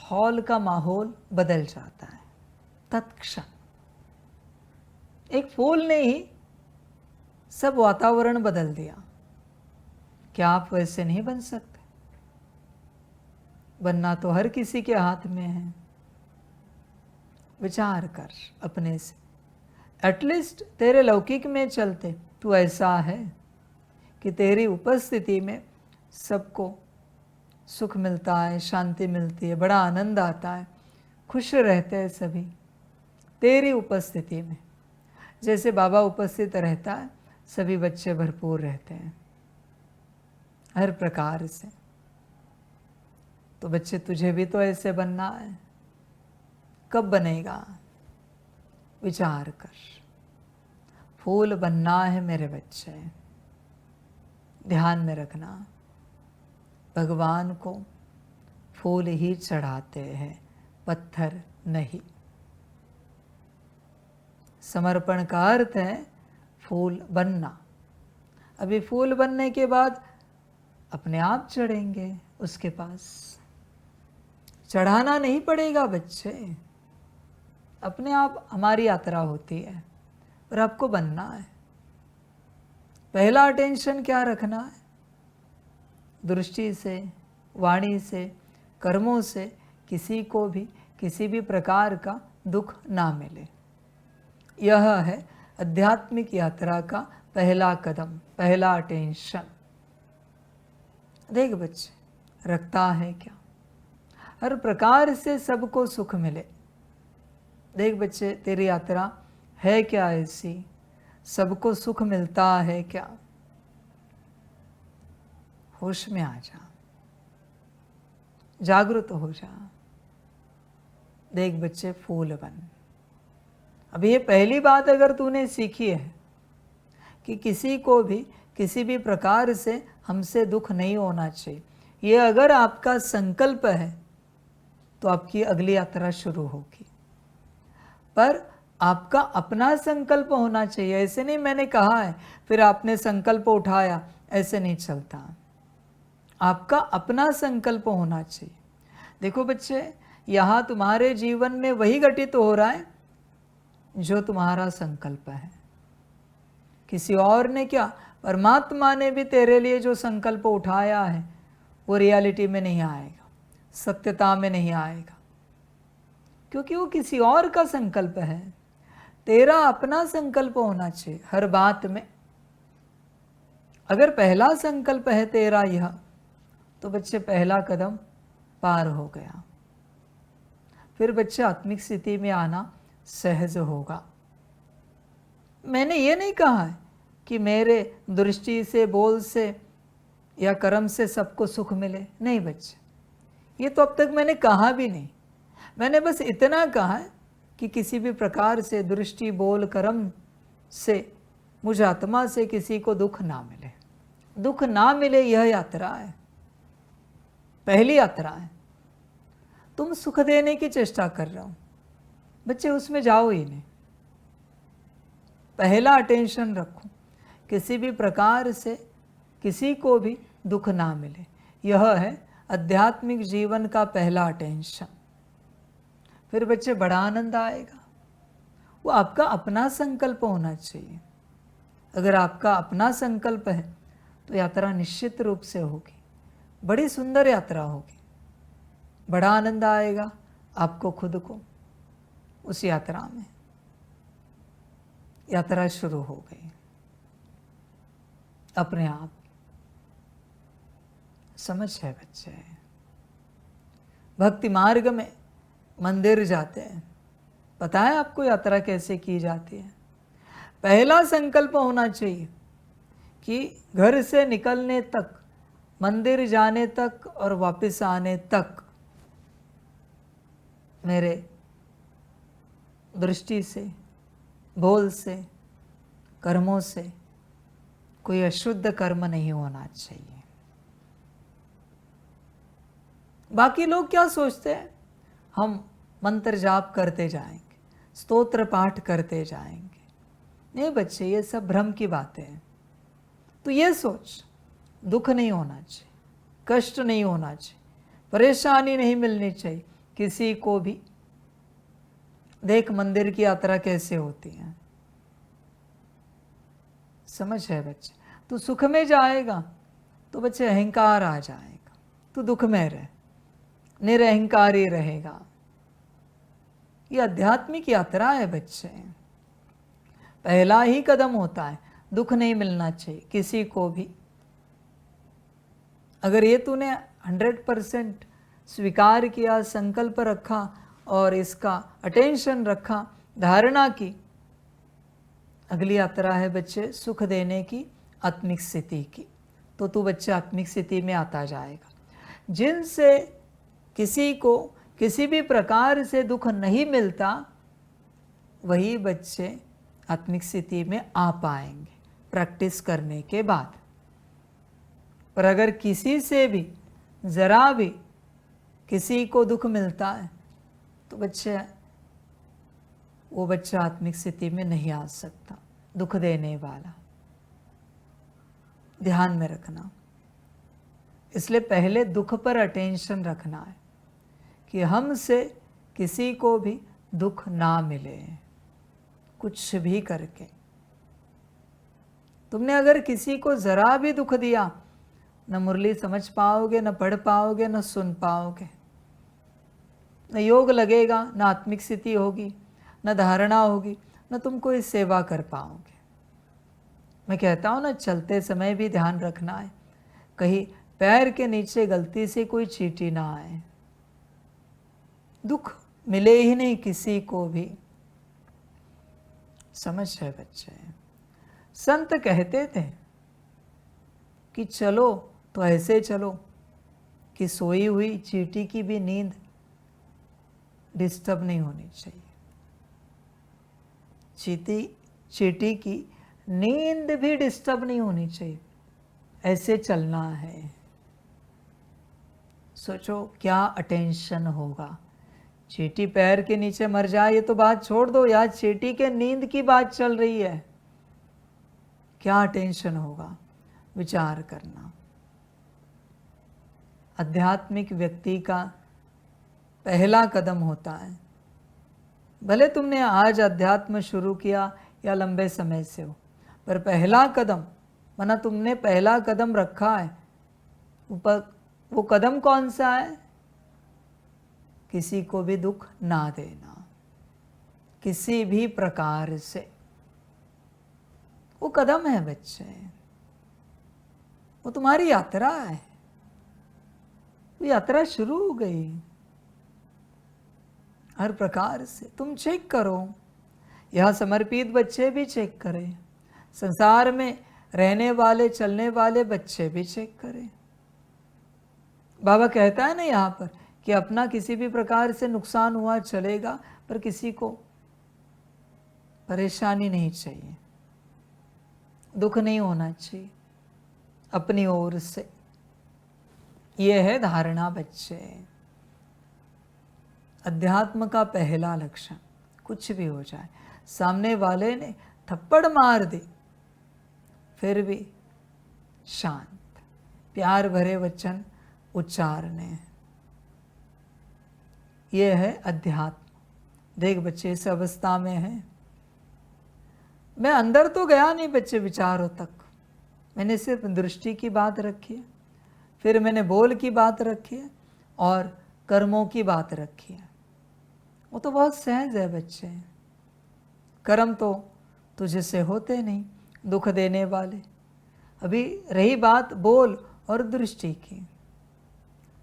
हॉल का माहौल बदल जाता है। तत्क्षण एक फूल ने ही सब वातावरण बदल दिया। क्या आप वैसे नहीं बन सकते? बनना तो हर किसी के हाथ में है। विचार कर अपने से। एटलीस्ट तेरे लौकिक में चलते तू ऐसा है कि तेरी उपस्थिति में सबको सुख मिलता है, शांति मिलती है, बड़ा आनंद आता है, खुश रहते हैं सभी तेरी उपस्थिति में। जैसे बाबा उपस्थित रहता है, सभी बच्चे भरपूर रहते हैं हर प्रकार से। तो बच्चे तुझे भी तो ऐसे बनना है। कब बनेगा? विचार कर। फूल बनना है मेरे बच्चे, ध्यान में रखना। भगवान को फूल ही चढ़ाते हैं, पत्थर नहीं। समर्पण का अर्थ है फूल बनना। अभी फूल बनने के बाद अपने आप चढ़ेंगे उसके पास, चढ़ाना नहीं पड़ेगा बच्चे, अपने आप हमारी यात्रा होती है। और आपको बनना है। पहला अटेंशन क्या रखना है? दृष्टि से, वाणी से, कर्मों से किसी को भी किसी भी प्रकार का दुख ना मिले। यह है आध्यात्मिक यात्रा का पहला कदम, पहला अटेंशन। देख बच्चे, रखता है क्या? हर प्रकार से सबको सुख मिले। देख बच्चे, तेरी यात्रा है क्या ऐसी? सबको सुख मिलता है क्या? होश में आ जा, जागृत हो जा। देख बच्चे, फूल बन। अब ये पहली बात अगर तूने सीखी है कि किसी को भी किसी भी प्रकार से हमसे दुख नहीं होना चाहिए, ये अगर आपका संकल्प है तो आपकी अगली यात्रा शुरू होगी। पर आपका अपना संकल्प होना चाहिए। ऐसे नहीं मैंने कहा है फिर आपने संकल्प उठाया, ऐसे नहीं चलता। आपका अपना संकल्प होना चाहिए। देखो बच्चे, यहाँ तुम्हारे जीवन में वही घटित हो रहा है जो तुम्हारा संकल्प है। किसी और ने क्या, परमात्मा ने भी तेरे लिए जो संकल्प उठाया है वो रियलिटी में नहीं आएगा, सत्यता में नहीं आएगा, क्योंकि वो किसी और का संकल्प है। तेरा अपना संकल्प होना चाहिए हर बात में। अगर पहला संकल्प है तेरा यह, तो बच्चे पहला कदम पार हो गया। फिर बच्चे आत्मिक स्थिति में आना सहज होगा। मैंने ये नहीं कहा है कि मेरे दृष्टि से, बोल से या कर्म से सबको सुख मिले, नहीं बच्चे, ये तो अब तक मैंने कहा भी नहीं। मैंने बस इतना कहा है कि किसी भी प्रकार से दृष्टि, बोल, कर्म से, मुझ आत्मा से किसी को दुख ना मिले। दुख ना मिले, यह यात्रा है, पहली यात्रा है। तुम सुख देने की चेष्टा कर रहे हो बच्चे, उसमें जाओ ही नहीं। पहला अटेंशन रखो, किसी भी प्रकार से किसी को भी दुख ना मिले। यह है आध्यात्मिक जीवन का पहला अटेंशन। फिर बच्चे बड़ा आनंद आएगा। वो आपका अपना संकल्प होना चाहिए। अगर आपका अपना संकल्प है तो यात्रा निश्चित रूप से होगी, बड़ी सुंदर यात्रा होगी। बड़ा आनंद आएगा आपको खुद को उस यात्रा में। यात्रा शुरू हो गई अपने आप। समझ है बच्चे, भक्ति मार्ग में मंदिर जाते हैं, पता है आपको यात्रा कैसे की जाती है? पहला संकल्प होना चाहिए कि घर से निकलने तक, मंदिर जाने तक और वापस आने तक मेरे दृष्टि से, बोल से, कर्मों से कोई अशुद्ध कर्म नहीं होना चाहिए। बाकी लोग क्या सोचते हैं? हम मंत्र जाप करते जाएंगे, स्तोत्र पाठ करते जाएंगे। नहीं बच्चे, ये सब भ्रम की बातें हैं। तो ये सोच, दुख नहीं होना चाहिए, कष्ट नहीं होना चाहिए, परेशानी नहीं मिलनी चाहिए किसी को भी। देख मंदिर की यात्रा कैसे होती है, समझ है बच्चे? तू सुख में जाएगा तो बच्चे अहंकार आ जाएगा, तू दुख में रह, निरअहंकारी रहेगा। ये आध्यात्मिक यात्रा है बच्चे, पहला ही कदम होता है। दुख नहीं मिलना चाहिए किसी को भी। अगर ये तूने 100% स्वीकार किया, संकल्प रखा और इसका अटेंशन रखा, धारणा की, अगली यात्रा है बच्चे सुख देने की, आत्मिक स्थिति की। तो तू बच्चे आत्मिक स्थिति में आता जाएगा। जिनसे किसी को किसी भी प्रकार से दुख नहीं मिलता, वही बच्चे आत्मिक स्थिति में आ पाएंगे प्रैक्टिस करने के बाद। पर अगर किसी से भी जरा भी किसी को दुख मिलता है तो वो बच्चा आत्मिक स्थिति में नहीं आ सकता। दुख देने वाला, ध्यान में रखना। इसलिए पहले दुख पर अटेंशन रखना है कि हमसे किसी को भी दुख ना मिले, कुछ भी करके। तुमने अगर किसी को जरा भी दुख दिया, न मुरली समझ पाओगे, न पढ़ पाओगे, न सुन पाओगे, न योग लगेगा, न आत्मिक स्थिति होगी, न धारणा होगी, न तुम कोई सेवा कर पाओगे। मैं कहता हूँ ना, चलते समय भी ध्यान रखना है कहीं पैर के नीचे गलती से कोई चींटी ना आए, दुख मिले ही नहीं किसी को भी। समझ है बच्चे? संत कहते थे कि चलो तो ऐसे चलो कि सोई हुई चींटी की भी नींद डिस्टर्ब नहीं होनी चाहिए। चींटी की नींद भी डिस्टर्ब नहीं होनी चाहिए, ऐसे चलना है। सोचो क्या अटेंशन होगा। चींटी पैर के नीचे मर जाए ये तो बात छोड़ दो, यार चींटी के नींद की बात चल रही है, क्या अटेंशन होगा, विचार करना। आध्यात्मिक व्यक्ति का पहला कदम होता है, भले तुमने आज अध्यात्म शुरू किया या लंबे समय से हो, पर पहला कदम माना तुमने पहला कदम रखा है, वो कदम कौन सा है? किसी को भी दुख ना देना, किसी भी प्रकार से। वो कदम है बच्चे, वो तुम्हारी यात्रा है, वो यात्रा शुरू हो गई। हर प्रकार से तुम चेक करो, यह समर्पित बच्चे भी चेक करें, संसार में रहने वाले चलने वाले बच्चे भी चेक करें। बाबा कहता है ना यहाँ पर कि अपना किसी भी प्रकार से नुकसान हुआ चलेगा, पर किसी को परेशानी नहीं चाहिए, दुख नहीं होना चाहिए अपनी ओर से। ये है धारणा बच्चे। अध्यात्म का पहला लक्षण, कुछ भी हो जाए, सामने वाले ने थप्पड़ मार दी फिर भी शांत, प्यार भरे वचन उच्चारने, ये है अध्यात्म। देख बच्चे इस अवस्था में है, मैं अंदर तो गया नहीं बच्चे विचारों तक, मैंने सिर्फ दृष्टि की बात रखी है, फिर मैंने बोल की बात रखी है और कर्मों की बात रखी है। वो तो बहुत सहज है बच्चे, कर्म तो तुझसे होते नहीं दुख देने वाले। अभी रही बात बोल और दृष्टि की,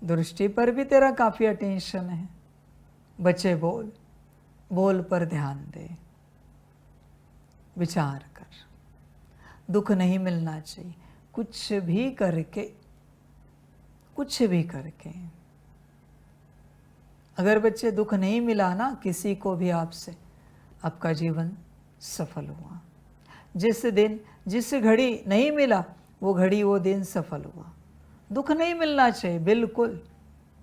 दृष्टि पर भी तेरा काफ़ी अटेंशन है बच्चे। बोल पर ध्यान दे, विचार कर, दुख नहीं मिलना चाहिए कुछ भी करके, कुछ भी करके। अगर बच्चे दुख नहीं मिला ना किसी को भी आपसे, आपका जीवन सफल हुआ। जिस दिन जिस घड़ी नहीं मिला वो घड़ी वो दिन सफल हुआ। दुख नहीं मिलना चाहिए बिल्कुल,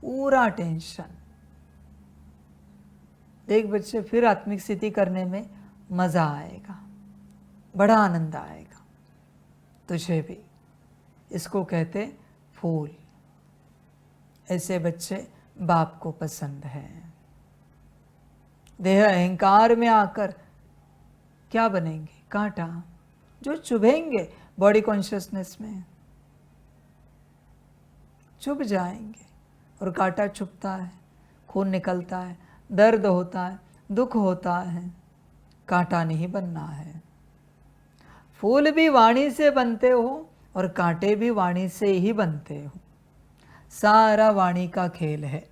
पूरा टेंशन। देख बच्चे फिर आत्मिक स्थिति करने में मज़ा आएगा, बड़ा आनंद आएगा तुझे भी। इसको कहते फूल। ऐसे बच्चे बाप को पसंद है। देह अहंकार में आकर क्या बनेंगे? कांटा जो चुभेंगे बॉडी कॉन्शियसनेस में, चुभ जाएंगे। और कांटा चुभता है, खून निकलता है, दर्द होता है, दुख होता है, कांटा नहीं बनना है। फूल भी वाणी से बनते हो और कांटे भी वाणी से ही बनते हो। सारा वाणी का खेल है,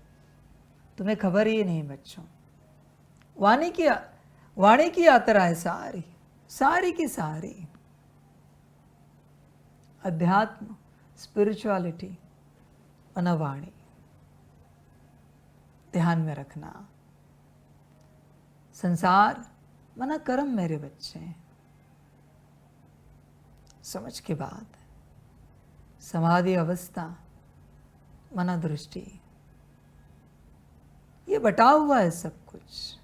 तुम्हें खबर ही नहीं बच्चों। वाणी की यात्रा है सारी, सारी की सारी। अध्यात्म, स्पिरिचुअलिटी, वाणी। ध्यान में रखना। संसार मना कर्म मेरे बच्चे, समझ की बात है। समाधि अवस्था मना दृष्टि, ये बटा हुआ है सब कुछ।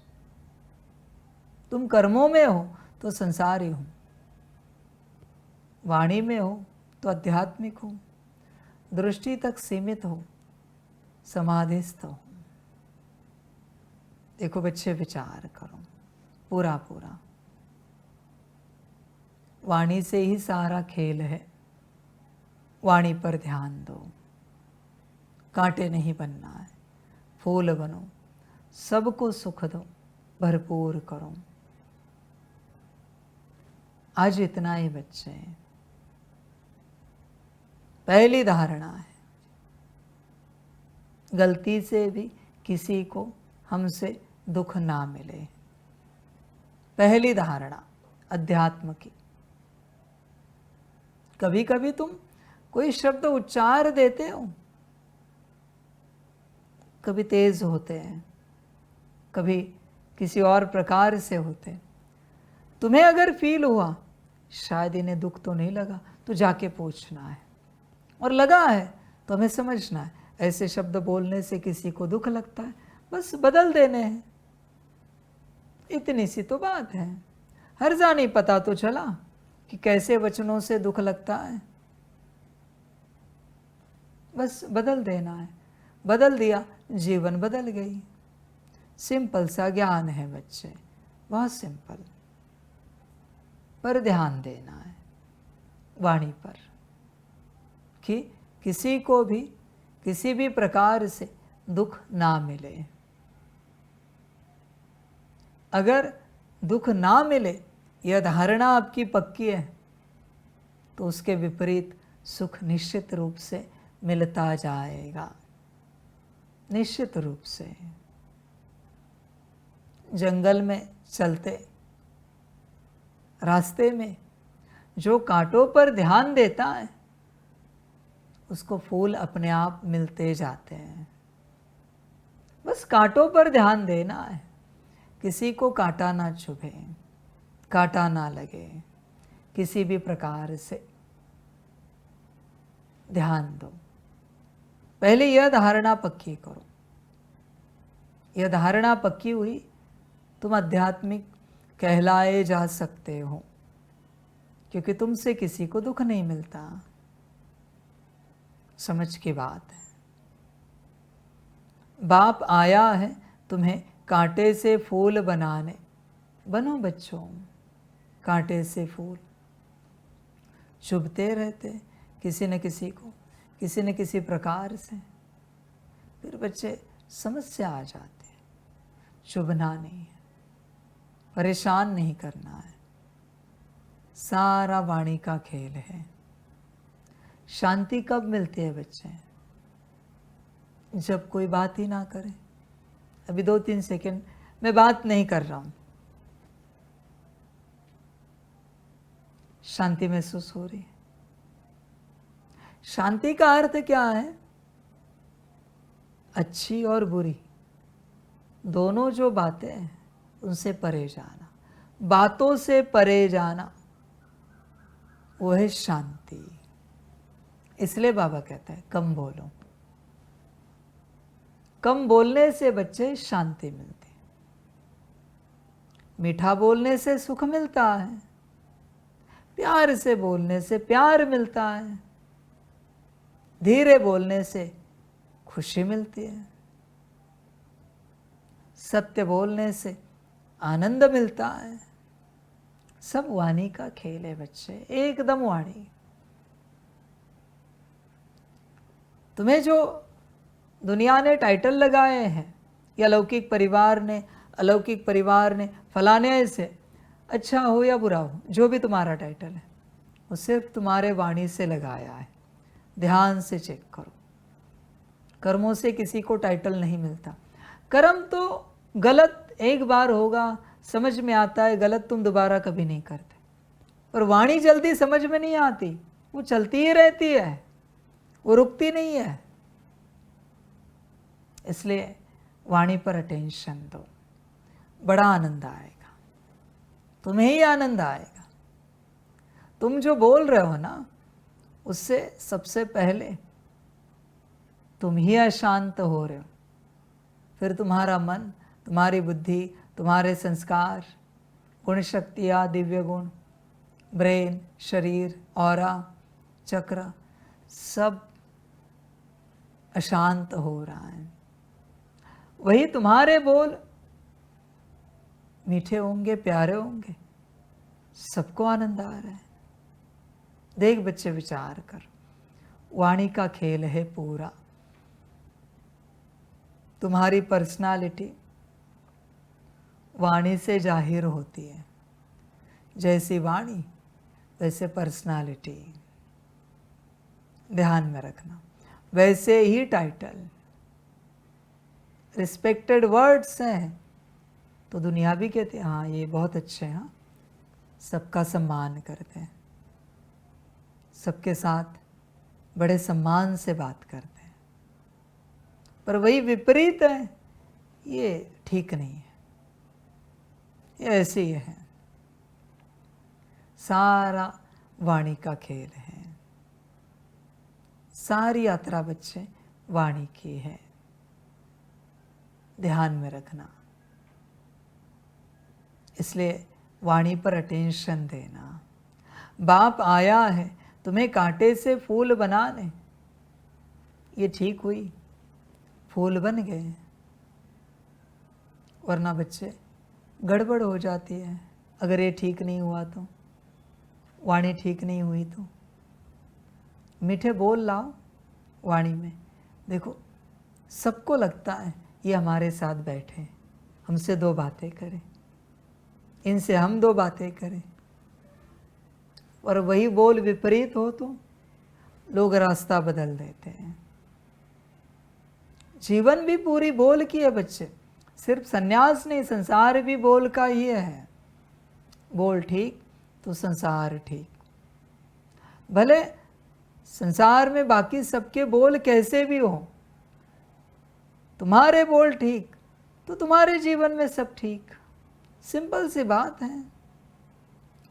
तुम कर्मों में हो तो संसारी हो, वाणी में हो तो आध्यात्मिक हो, दृष्टि तक सीमित हो, समाधिस्थ हो। देखो बच्चे, विचार करो पूरा पूरा। वाणी से ही सारा खेल है, वाणी पर ध्यान दो। कांटे नहीं बनना है, फूल बनो, सबको सुख दो, भरपूर करो। आज इतना ही बच्चे। पहली धारणा है, गलती से भी किसी को हमसे दुख ना मिले। पहली धारणा अध्यात्म की। कभी कभी तुम कोई शब्द उच्चार देते हो, कभी तेज होते हैं, कभी किसी और प्रकार से होते हैं। तुम्हें अगर फील हुआ शायद इन्हें दुख तो नहीं लगा, तो जाके पूछना है, और लगा है तो हमें समझना है ऐसे शब्द बोलने से किसी को दुख लगता है, बस बदल देने हैं। इतनी सी तो बात है। हर जानी पता तो चला कि कैसे वचनों से दुख लगता है, बस बदल देना है। बदल दिया, जीवन बदल गई। सिंपल सा ज्ञान है बच्चे, बहुत सिंपल। पर ध्यान देना है वाणी पर, कि किसी को भी किसी भी प्रकार से दुख ना मिले। अगर दुख ना मिले यह धारणा आपकी पक्की है, तो उसके विपरीत सुख निश्चित रूप से मिलता जाएगा, निश्चित रूप से। जंगल में चलते रास्ते में जो कांटों पर ध्यान देता है, उसको फूल अपने आप मिलते जाते हैं। बस कांटों पर ध्यान देना है, किसी को कांटा ना चुभे, कांटा ना लगे, किसी भी प्रकार से ध्यान दो। पहले यह धारणा पक्की करो। यह धारणा पक्की हुई, तुम आध्यात्मिक कहलाए जा सकते हो, क्योंकि तुमसे किसी को दुख नहीं मिलता। समझ की बात है। बाप आया है तुम्हें कांटे से फूल बनाने, बनो बच्चों कांटे से फूल। चुभते रहते किसी न किसी को, किसी न किसी प्रकार से, फिर बच्चे समस्या आ जाते हैं। चुभना नहीं है, परेशान नहीं करना है। सारा वाणी का खेल है। शांति कब मिलती है बच्चे? जब कोई बात ही ना करे। अभी 2-3 सेकंड मैं बात नहीं कर रहा हूं, शांति महसूस हो रही है। शांति का अर्थ क्या है? अच्छी और बुरी दोनों जो बातें हैं उनसे परे जाना, बातों से परे जाना, वो है शांति। इसलिए बाबा कहता है कम बोलो। कम बोलने से बच्चे शांति मिलती। मीठा बोलने से सुख मिलता है, प्यार से बोलने से प्यार मिलता है, धीरे बोलने से खुशी मिलती है, सत्य बोलने से आनंद मिलता है। सब वाणी का खेल है बच्चे, एकदम वाणी। तुम्हें जो दुनिया ने टाइटल लगाए हैं, या लौकिक परिवार ने, अलौकिक परिवार ने, फलाने से, अच्छा हो या बुरा हो, जो भी तुम्हारा टाइटल है, वो सिर्फ तुम्हारे वाणी से लगाया है। ध्यान से चेक करो। कर्मों से किसी को टाइटल नहीं मिलता। कर्म तो गलत एक बार होगा, समझ में आता है, गलत तुम दोबारा कभी नहीं करते। पर वाणी जल्दी समझ में नहीं आती, वो चलती ही रहती है, वो रुकती नहीं है। इसलिए वाणी पर अटेंशन दो, बड़ा आनंद आएगा, तुम्हें ही आनंद आएगा। तुम जो बोल रहे हो ना, उससे सबसे पहले तुम ही अशांत हो रहे हो, फिर तुम्हारा मन, तुम्हारी बुद्धि, तुम्हारे संस्कार, गुण शक्तियाँ, दिव्य गुण, ब्रेन, शरीर, ऑरा, चक्र, सब अशांत हो रहा है। वही तुम्हारे बोल मीठे होंगे, प्यारे होंगे, सबको आनंद आ रहा है। देख बच्चे, विचार कर, वाणी का खेल है पूरा। तुम्हारी पर्सनालिटी वाणी से जाहिर होती है। जैसी वाणी वैसे पर्सनालिटी, ध्यान में रखना। वैसे ही टाइटल, रिस्पेक्टेड वर्ड्स हैं तो दुनिया भी कहते हैं हाँ ये बहुत अच्छे हैं, हाँ, सबका सम्मान करते हैं, सबके साथ बड़े सम्मान से बात करते हैं। पर वही विपरीत है, ये ठीक नहीं है, ये ऐसे ही है। सारा वाणी का खेल है, सारी यात्रा बच्चे वाणी की है, ध्यान में रखना। इसलिए वाणी पर अटेंशन देना। बाप आया है तुम्हें कांटे से फूल बनाने, ये ठीक हुई, फूल बन गए, वरना बच्चे गड़बड़ हो जाती है। अगर ये ठीक नहीं हुआ तो, वाणी ठीक नहीं हुई तो। मीठे बोल लाओ वाणी में। देखो, सबको लगता है ये हमारे साथ बैठे, हमसे दो बातें करें, इनसे हम दो बातें करें, और वही बोल विपरीत हो तो लोग रास्ता बदल देते हैं। जीवन भी पूरी बोल की है बच्चे, सिर्फ संन्यास नहीं, संसार भी बोल का ही है। बोल ठीक तो संसार ठीक। भले संसार में बाकी सबके बोल कैसे भी हो, तुम्हारे बोल ठीक तो तुम्हारे जीवन में सब ठीक। सिंपल सी बात है।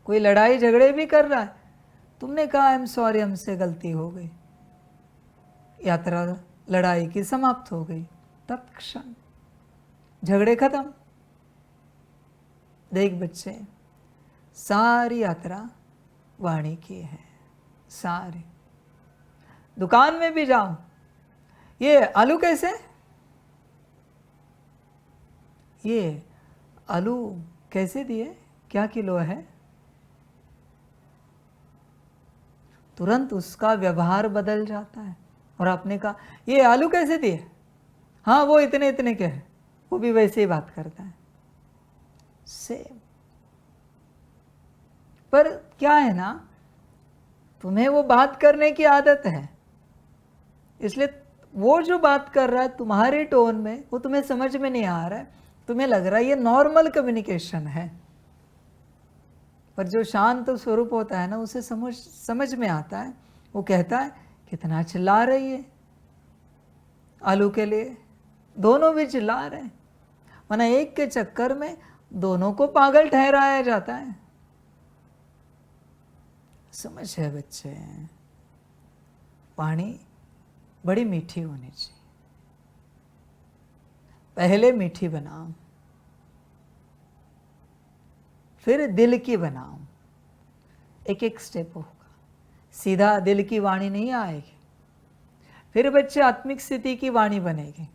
कोई लड़ाई झगड़े भी कर रहा है, तुमने कहा आई एम सॉरी, हमसे गलती हो गई, यात्रा लड़ाई की समाप्त हो गई, तत्क्षण झगड़े खत्म। देख बच्चे, सारी यात्रा वाणी की है, सारी। दुकान में भी जाओ, ये आलू कैसे, ये आलू कैसे दिए, क्या किलो है, तुरंत उसका व्यवहार बदल जाता है। और आपने कहा ये आलू कैसे दिए, हाँ वो इतने इतने के हैं, वो भी वैसे ही बात करता है, सेम। पर क्या है ना, तुम्हें वो बात करने की आदत है, इसलिए वो जो बात कर रहा है तुम्हारे टोन में, वो तुम्हें समझ में नहीं आ रहा है, तुम्हें लग रहा है ये नॉर्मल कम्युनिकेशन है। पर जो शांत स्वरूप होता है ना, उसे समझ में आता है। वो कहता है कितना चिल्ला रही है आलू के लिए, दोनों भी चिल्ला रहे हैं, वरना एक के चक्कर में दोनों को पागल ठहराया जाता है। समझ है बच्चे, वाणी बड़ी मीठी होनी चाहिए। पहले मीठी बनाओ, फिर दिल की बनाओ, एक एक स्टेप होगा, सीधा दिल की वाणी नहीं आएगी। फिर बच्चे आत्मिक स्थिति की वाणी बनेगी,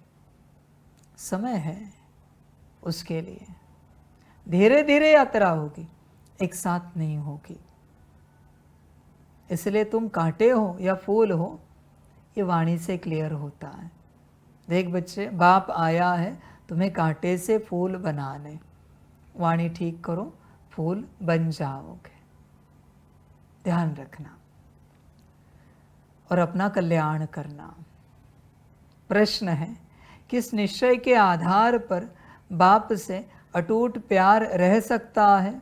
समय है उसके लिए, धीरे धीरे यात्रा होगी, एक साथ नहीं होगी। इसलिए तुम कांटे हो या फूल हो, ये वाणी से क्लियर होता है। देख बच्चे, बाप आया है तुम्हें कांटे से फूल बनाने, वाणी ठीक करो, फूल बन जाओगे, ध्यान रखना और अपना कल्याण करना। प्रश्न है, किस निश्चय के आधार पर बाप से अटूट प्यार रह सकता है?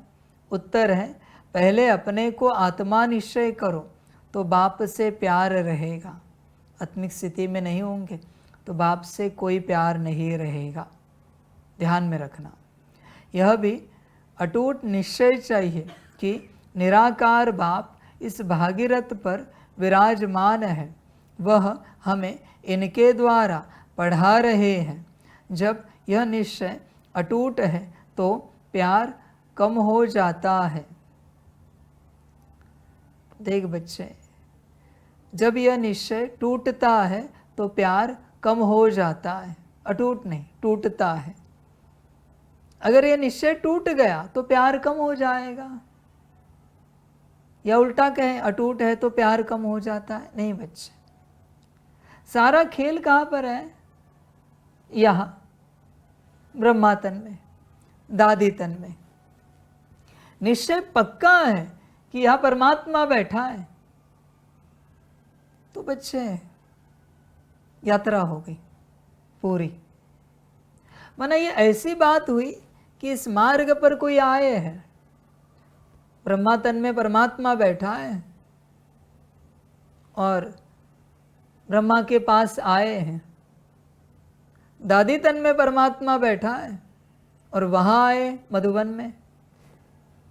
उत्तर है, पहले अपने को आत्मा निश्चय करो तो बाप से प्यार रहेगा। आत्मिक स्थिति में नहीं होंगे तो बाप से कोई प्यार नहीं रहेगा। ध्यान में रखना, यह भी अटूट निश्चय चाहिए कि निराकार बाप इस भागीरथ पर विराजमान है, वह हमें इनके द्वारा पढ़ा रहे हैं। जब यह निश्चय अटूट है तो प्यार कम हो जाता है। देख बच्चे, जब यह निश्चय टूटता है तो प्यार कम हो जाता है, अटूट नहीं, टूटता है। अगर यह निश्चय टूट गया तो प्यार कम हो जाएगा, या उल्टा कहें अटूट है तो प्यार कम हो जाता है। नहीं बच्चे, सारा खेल कहाँ पर है? यहाँ ब्रह्मातन में, दादी तन में। निश्चय पक्का है कि यहाँ परमात्मा बैठा है, तो बच्चे यात्रा हो गई पूरी। माना ये ऐसी बात हुई कि इस मार्ग पर कोई आए है, ब्रह्मातन में परमात्मा बैठा है और ब्रह्मा के पास आए हैं। दादी तन में परमात्मा बैठा है और वहाँ आए मधुबन में,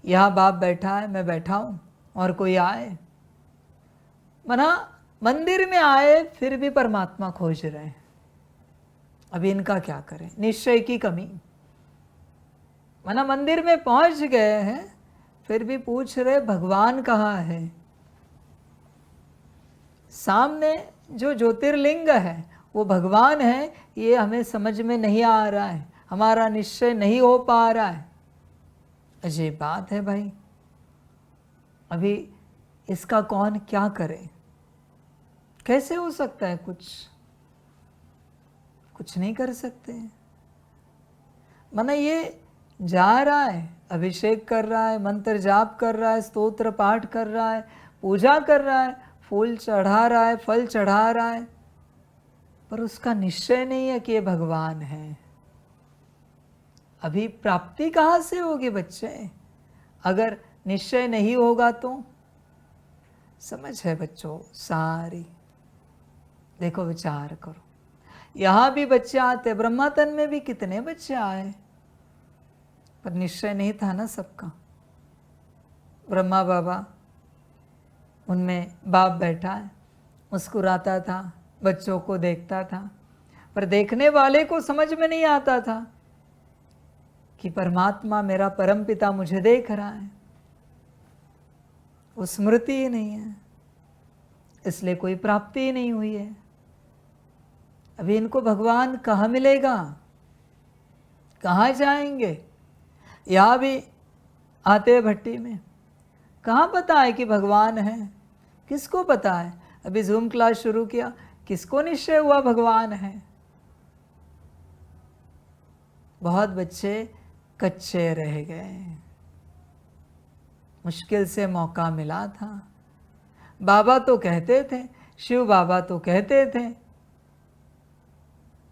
यहाँ बाप बैठा है, मैं बैठा हूँ और कोई आए। मना मंदिर में आए फिर भी परमात्मा खोज रहे हैं। अभी इनका क्या करें? निश्चय की कमी। मना मंदिर में पहुंच गए हैं फिर भी पूछ रहे भगवान कहाँ है। सामने जो ज्योतिर्लिंग है वो भगवान है, ये हमें समझ में नहीं आ रहा है, हमारा निश्चय नहीं हो पा रहा है। अजीब बात है भाई। अभी इसका कौन क्या करे? कैसे हो सकता है? कुछ नहीं कर सकते। माना ये जा रहा है, अभिषेक कर रहा है, मंत्र जाप कर रहा है, स्तोत्र पाठ कर रहा है, पूजा कर रहा है, फूल चढ़ा रहा है, फल चढ़ा रहा है, पर उसका निश्चय नहीं है कि ये भगवान है। अभी प्राप्ति कहाँ से होगी बच्चे? अगर निश्चय नहीं होगा तो समझ है बच्चों सारी। देखो विचार करो, यहाँ भी बच्चे आते, ब्रह्मातन में भी कितने बच्चे आए, पर निश्चय नहीं था ना सबका। ब्रह्मा बाबा, उनमें बाप बैठा है, मुस्कुराता था, बच्चों को देखता था, पर देखने वाले को समझ में नहीं आता था कि परमात्मा मेरा परमपिता मुझे देख रहा है। वो स्मृति ही नहीं है, इसलिए कोई प्राप्ति ही नहीं हुई है। अभी इनको भगवान कहाँ मिलेगा? कहाँ जाएंगे? यहाँ भी आते भट्टी में, कहाँ पता है कि भगवान है? किसको पता है? अभी जूम क्लास शुरू किया, किसको निश्चय हुआ भगवान है? बहुत बच्चे कच्चे रह गए। मुश्किल से मौका मिला था। बाबा तो कहते थे, शिव बाबा तो कहते थे,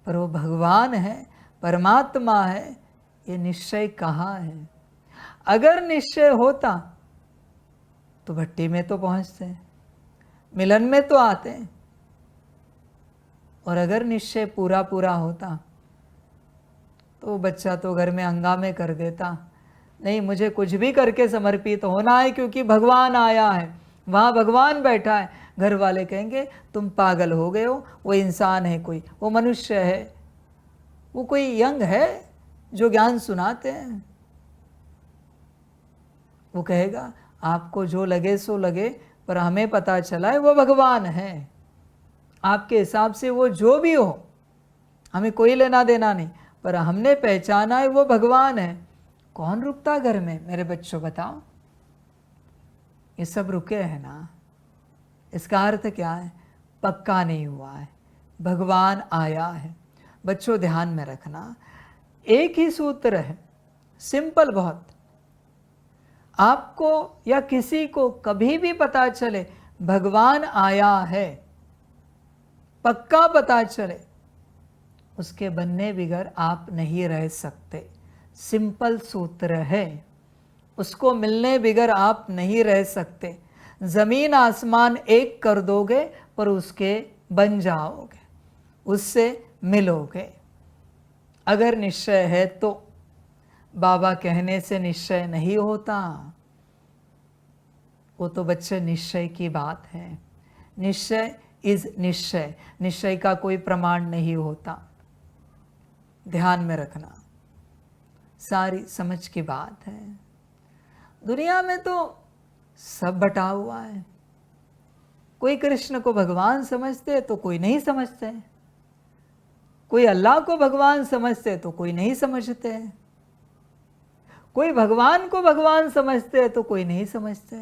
पर वो भगवान है, परमात्मा है, ये निश्चय कहाँ है? अगर निश्चय होता तो भट्टी में तो पहुंचते, मिलन में तो आते, और अगर निश्चय पूरा पूरा होता तो बच्चा तो घर में हंगामे कर देता, नहीं मुझे कुछ भी करके समर्पित होना है क्योंकि भगवान आया है, वहाँ भगवान बैठा है। घर वाले कहेंगे तुम पागल हो गए हो, वो इंसान है, कोई वो मनुष्य है, वो कोई यंग है जो ज्ञान सुनाते हैं। वो कहेगा आपको जो लगे सो लगे, पर हमें पता चला है वो भगवान है। आपके हिसाब से वो जो भी हो, हमें कोई लेना देना नहीं, पर हमने पहचाना है वो भगवान है। कौन रुकता घर में? मेरे बच्चों बताओ, ये सब रुके हैं ना। इसका अर्थ क्या है? पक्का नहीं हुआ है, भगवान आया है। बच्चों ध्यान में रखना, एक ही सूत्र है, सिंपल बहुत। आपको या किसी को कभी भी पता चले भगवान आया है, पक्का पता चले, उसके बनने बिगर आप नहीं रह सकते। सिंपल सूत्र है, उसको मिलने बिगर आप नहीं रह सकते। जमीन आसमान एक कर दोगे पर उसके बन जाओगे, उससे मिलोगे। अगर निश्चय है तो बाबा कहने से निश्चय नहीं होता, वो तो बच्चे निश्चय की बात है। निश्चय इज निश्चय, निश्चय का कोई प्रमाण नहीं होता। ध्यान में रखना, सारी समझ की बात है। दुनिया में तो सब बटा हुआ है, कोई कृष्ण को भगवान समझते तो कोई नहीं समझते, कोई अल्लाह को भगवान समझते तो कोई नहीं समझते, कोई भगवान को भगवान समझते तो कोई नहीं समझते।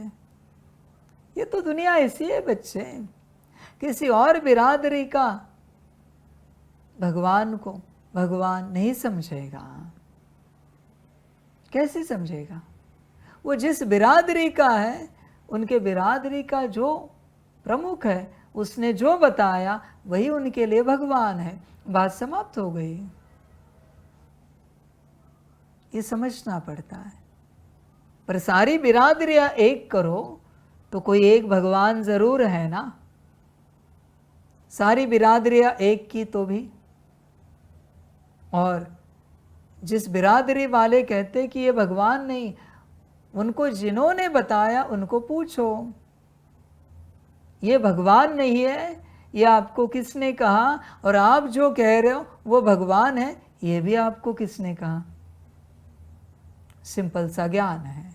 ये तो दुनिया ऐसी है बच्चे। किसी और बिरादरी का भगवान को भगवान नहीं समझेगा, कैसे समझेगा? वो जिस बिरादरी का है, उनके बिरादरी का जो प्रमुख है, उसने जो बताया वही उनके लिए भगवान है। बात समाप्त हो गई। ये समझना पड़ता है। पर सारी बिरादरियां एक करो तो कोई एक भगवान जरूर है ना। सारी बिरादरियां एक की तो भी, और जिस बिरादरी वाले कहते कि ये भगवान नहीं, उनको जिन्होंने बताया उनको पूछो, ये भगवान नहीं है, ये आपको किसने कहा? और आप जो कह रहे हो वो भगवान है, ये भी आपको किसने कहा? सिंपल सा ज्ञान है।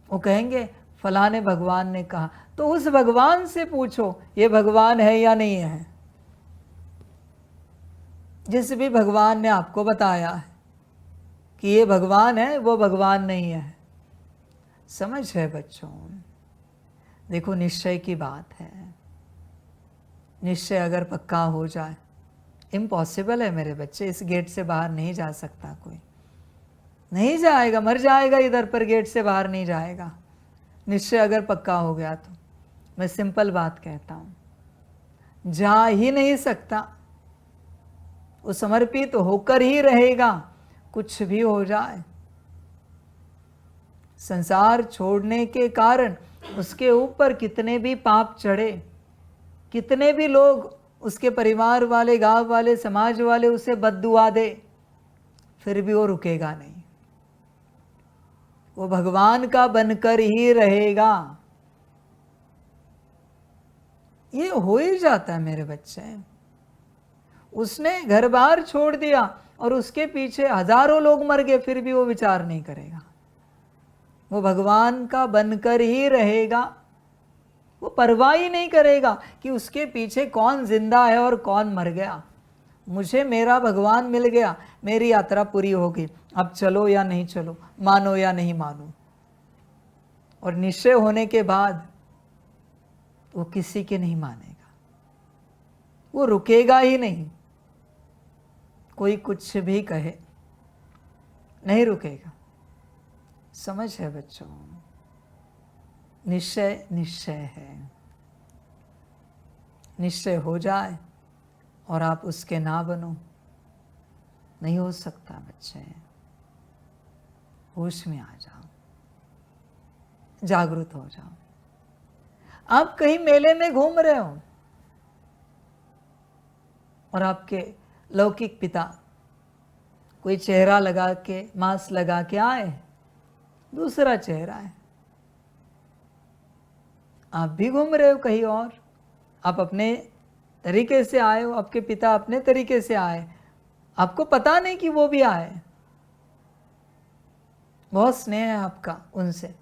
वो कहेंगे फलाने भगवान ने कहा, तो उस भगवान से पूछो ये भगवान है या नहीं है। जिस भी भगवान ने आपको बताया है कि ये भगवान है, वो भगवान नहीं है। समझ है बच्चों? देखो, निश्चय की बात है। निश्चय अगर पक्का हो जाए, इम्पॉसिबल है मेरे बच्चे, इस गेट से बाहर नहीं जा सकता कोई, नहीं जाएगा, मर जाएगा इधर, पर गेट से बाहर नहीं जाएगा। निश्चय अगर पक्का हो गया तो मैं सिंपल बात कहता हूँ, जा ही नहीं सकता, वो समर्पित तो होकर ही रहेगा, कुछ भी हो जाए। संसार छोड़ने के कारण उसके ऊपर कितने भी पाप चढ़े, कितने भी लोग, उसके परिवार वाले, गांव वाले, समाज वाले उसे बद्दुआ दे, फिर भी वो रुकेगा नहीं। वो भगवान का बनकर ही रहेगा। ये हो ही जाता है मेरे बच्चे। उसने घर बार छोड़ दिया और उसके पीछे हजारों लोग मर गए, फिर भी वो विचार नहीं करेगा। वो भगवान का बनकर ही रहेगा। वो परवाह ही नहीं करेगा कि उसके पीछे कौन जिंदा है और कौन मर गया। मुझे मेरा भगवान मिल गया, मेरी यात्रा पूरी होगी, अब चलो या नहीं चलो, मानो या नहीं मानो। और निश्चय होने के बाद वो किसी के नहीं मानेगा, वो रुकेगा ही नहीं। कोई कुछ भी कहे, नहीं रुकेगा। समझ है बच्चों? निश्चय निश्चय है। निश्चय हो जाए और आप उसके ना बनो, नहीं हो सकता बच्चे। होश में आ जाओ, जागृत हो जाओ। आप कहीं मेले में घूम रहे हो और आपके लौकिक पिता कोई चेहरा लगा के, मास्क लगा के आए, दूसरा चेहरा है। आप भी घूम रहे हो कहीं और, आप अपने तरीके से आए हो, आपके पिता अपने तरीके से आए, आपको पता नहीं कि वो भी आए। बहुत स्नेह है आपका उनसे,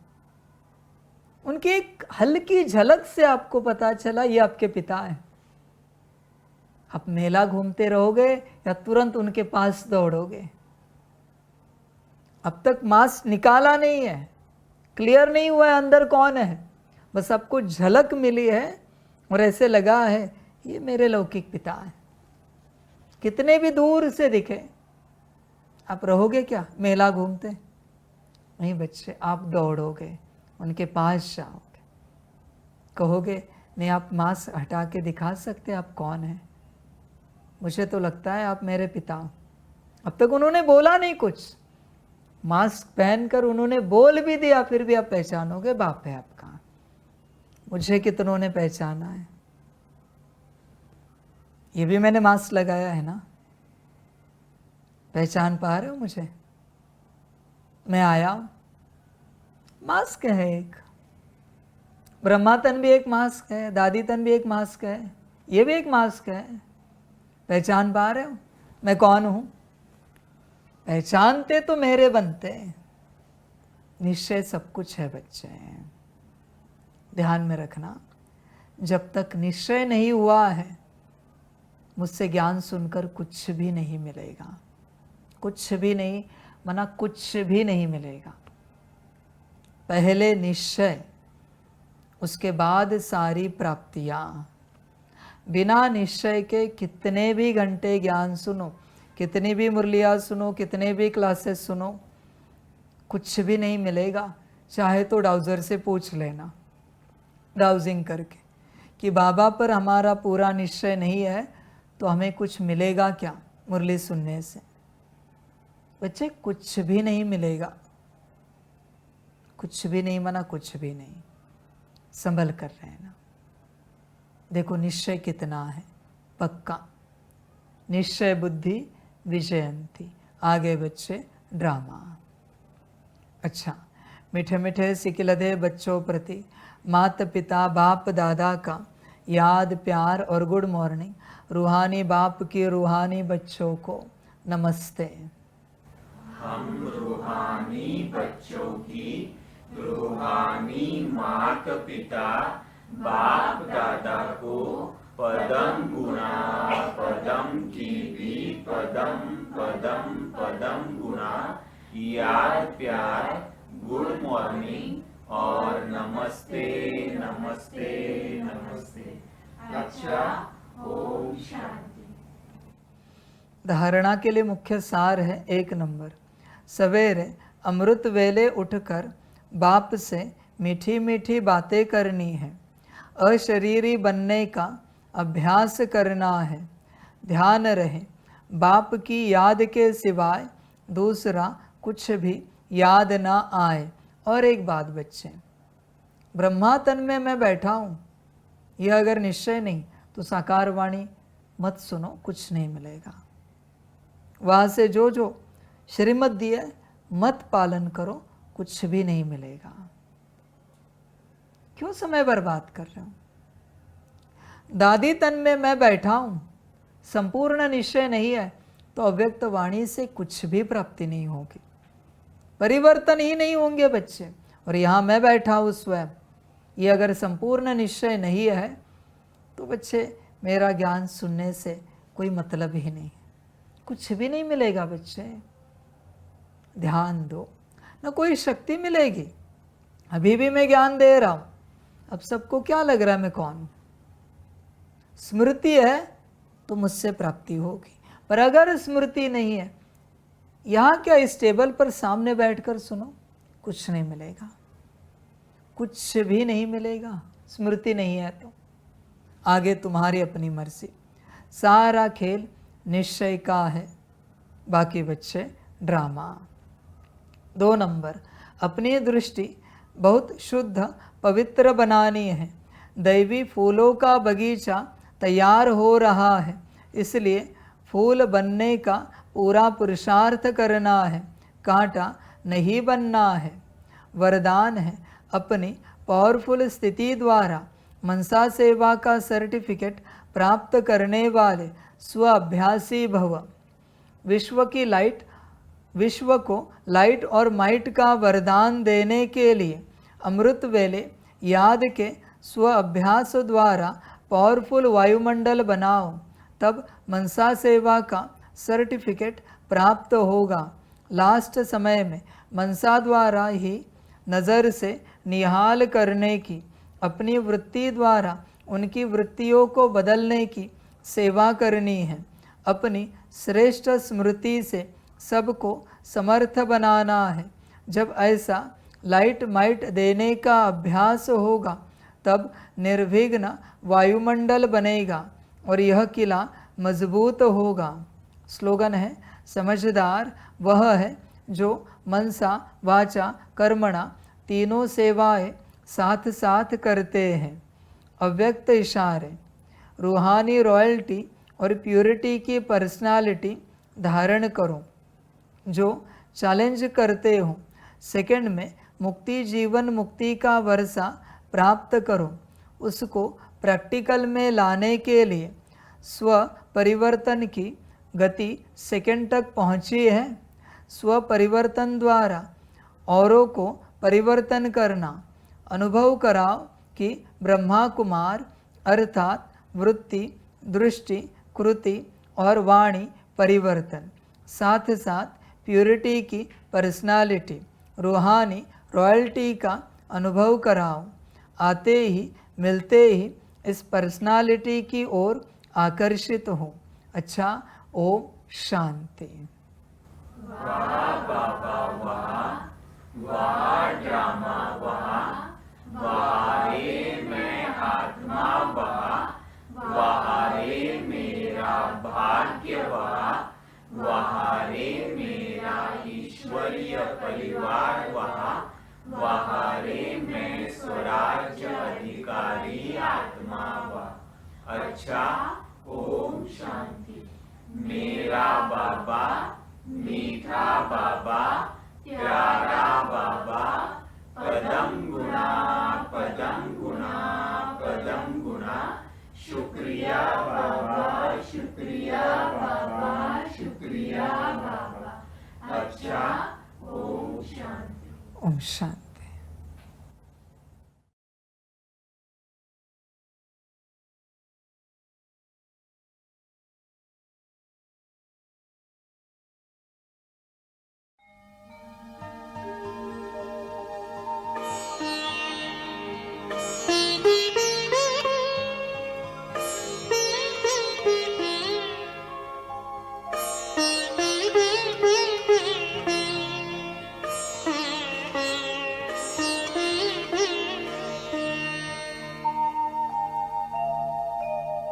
उनकी एक हल्की झलक से आपको पता चला ये आपके पिता है। आप मेला घूमते रहोगे या तुरंत उनके पास दौड़ोगे? अब तक मास्क निकाला नहीं है, क्लियर नहीं हुआ है अंदर कौन है, बस आपको झलक मिली है और ऐसे लगा है ये मेरे लौकिक पिता है। कितने भी दूर से दिखे, आप रहोगे क्या मेला घूमते? नहीं बच्चे, आप दौड़ोगे, उनके पास जाओगे, कहोगे नहीं आप मास्क हटा के दिखा सकते आप कौन है? मुझे तो लगता है आप मेरे पिता हो। अब तक उन्होंने बोला नहीं कुछ, मास्क पहनकर उन्होंने बोल भी दिया, फिर भी आप पहचानोगे बाप है आपका। मुझे कितनों ने पहचाना है। ये भी मैंने मास्क लगाया है ना, पहचान पा रहे हो मुझे? मैं आया हूं, मास्क है एक। ब्रह्मा तन भी एक मास्क है, दादी तन भी एक मास्क है, ये भी एक मास्क है। पहचान पा रहे हो मैं कौन हूं? पहचानते तो मेरे बनते, निश्चय सब कुछ है बच्चे। ध्यान में रखना, जब तक निश्चय नहीं हुआ है मुझसे ज्ञान सुनकर कुछ भी नहीं मिलेगा, कुछ भी नहीं, मना कुछ भी नहीं मिलेगा। पहले निश्चय, उसके बाद सारी प्राप्तियां। बिना निश्चय के कितने भी घंटे ज्ञान सुनो, कितनी भी मुरलियाँ सुनो, कितने भी क्लासेस सुनो, कुछ भी नहीं मिलेगा। चाहे तो डाउजर से पूछ लेना, डाउजिंग करके, कि बाबा पर हमारा पूरा निश्चय नहीं है तो हमें कुछ मिलेगा क्या मुरली सुनने से? बच्चे कुछ भी नहीं मिलेगा, कुछ भी नहीं, मना कुछ भी नहीं। संभल कर रहना। देखो निश्चय कितना है पक्का। निश्चय बुद्धि विजयंती। आगे बच्चे ड्रामा। अच्छा, मीठे मीठे सिकिलधे बच्चों प्रति माता पिता बाप दादा का याद प्यार और गुड मॉर्निंग। रूहानी बाप की रूहानी बच्चों को नमस्ते। हम रूहानी बच्चों की रूहानी माता पिता बाप दादा को पदम गुणा पदम टीवी पदम पदम पदम गुणा याद प्यार गुड मॉर्निंग और नमस्ते नमस्ते नमस्ते। अच्छा, ओम शांति। धारणा के लिए मुख्य सार है 1 नंबर, सवेरे अमृत वेले उठकर बाप से मीठी मीठी बातें करनी है। अशरीरी बनने का अभ्यास करना है। ध्यान रहे बाप की याद के सिवाय दूसरा कुछ भी याद ना आए। और एक बात बच्चे, ब्रह्मा तन में मैं बैठा हूँ, यह अगर निश्चय नहीं तो साकार वाणी मत सुनो, कुछ नहीं मिलेगा। वहाँ से जो जो श्रीमत दिया मत पालन करो, कुछ भी नहीं मिलेगा। क्यों समय बर्बाद कर रहे हो? दादी तन में मैं बैठा हूँ, संपूर्ण निश्चय नहीं है तो अव्यक्त वाणी से कुछ भी प्राप्ति नहीं होगी, परिवर्तन ही नहीं होंगे बच्चे। और यहाँ मैं बैठा हूँ स्वयं, ये अगर संपूर्ण निश्चय नहीं है तो बच्चे मेरा ज्ञान सुनने से कोई मतलब ही नहीं, कुछ भी नहीं मिलेगा बच्चे। ध्यान दो, न कोई शक्ति मिलेगी। अभी भी मैं ज्ञान दे रहा हूँ, अब सबको क्या लग रहा है मैं कौन हूँ? स्मृति है तो मुझसे प्राप्ति होगी, पर अगर स्मृति नहीं है, यहाँ क्या इस टेबल पर सामने बैठकर सुनो, कुछ नहीं मिलेगा, कुछ भी नहीं मिलेगा। स्मृति नहीं है तो आगे तुम्हारी अपनी मर्जी। सारा खेल निश्चय का है, बाकी बच्चे ड्रामा। 2 नंबर, अपनी दृष्टि बहुत शुद्ध पवित्र बनानी है। दैवी फूलों का बगीचा तैयार हो रहा है, इसलिए फूल बनने का पूरा पुरुषार्थ करना है, कांटा नहीं बनना है। वरदान है, अपनी पावरफुल स्थिति द्वारा मनसा सेवा का सर्टिफिकेट प्राप्त करने वाले स्वाभ्यासी भव। विश्व की लाइट, विश्व को लाइट और माइट का वरदान देने के लिए अमृत वेले याद के स्व अभ्यास द्वारा पावरफुल वायुमंडल बनाओ, तब मनसा सेवा का सर्टिफिकेट प्राप्त होगा। लास्ट समय में मनसा द्वारा ही नज़र से निहाल करने की, अपनी वृत्ति द्वारा उनकी वृत्तियों को बदलने की सेवा करनी है। अपनी श्रेष्ठ स्मृति से सबको समर्थ बनाना है। जब ऐसा लाइट माइट देने का अभ्यास होगा तब निर्विघ्न वायुमंडल बनेगा और यह किला मजबूत होगा। स्लोगन है, समझदार वह है जो मनसा वाचा कर्मणा तीनों सेवाएं साथ साथ करते हैं। अव्यक्त इशारे, रूहानी रॉयल्टी और प्योरिटी की पर्सनालिटी धारण करो जो चैलेंज करते हो। सेकंड में मुक्ति जीवन मुक्ति का वर्षा प्राप्त करो। उसको प्रैक्टिकल में लाने के लिए स्व परिवर्तन की गति सेकंड तक पहुंची है। स्व परिवर्तन द्वारा औरों को परिवर्तन करना। अनुभव कराओ कि ब्रह्मा कुमार अर्थात वृत्ति, दृष्टि, कृति और वाणी परिवर्तन, साथ साथ प्योरिटी की पर्सनालिटी, रूहानी रॉयल्टी का अनुभव कराओ। आते ही मिलते ही इस पर्सनालिटी की ओर आकर्षित हो। अच्छा, ओम शांति। वाह बाबा वाह, वाह ड्रामा वाह, वाह रे मैं आत्मा वाह, वाह रे मेरा भाग्य वाह, वाह रे मेरा ईश्वरीय परिवार वाह, वाह रे मैं स्वराज्य अधिकारी आत्मा वाह। अच्छा, ओम शांति। मेरा बाबा, मीठा बाबा, प्यारा बाबा, पदम गुणा पदम गुणा पदम गुणा, शुक्रिया बाबा, शुक्रिया बाबा, शुक्रिया बाबा। अच्छा, ओम शांति। ओम शांति।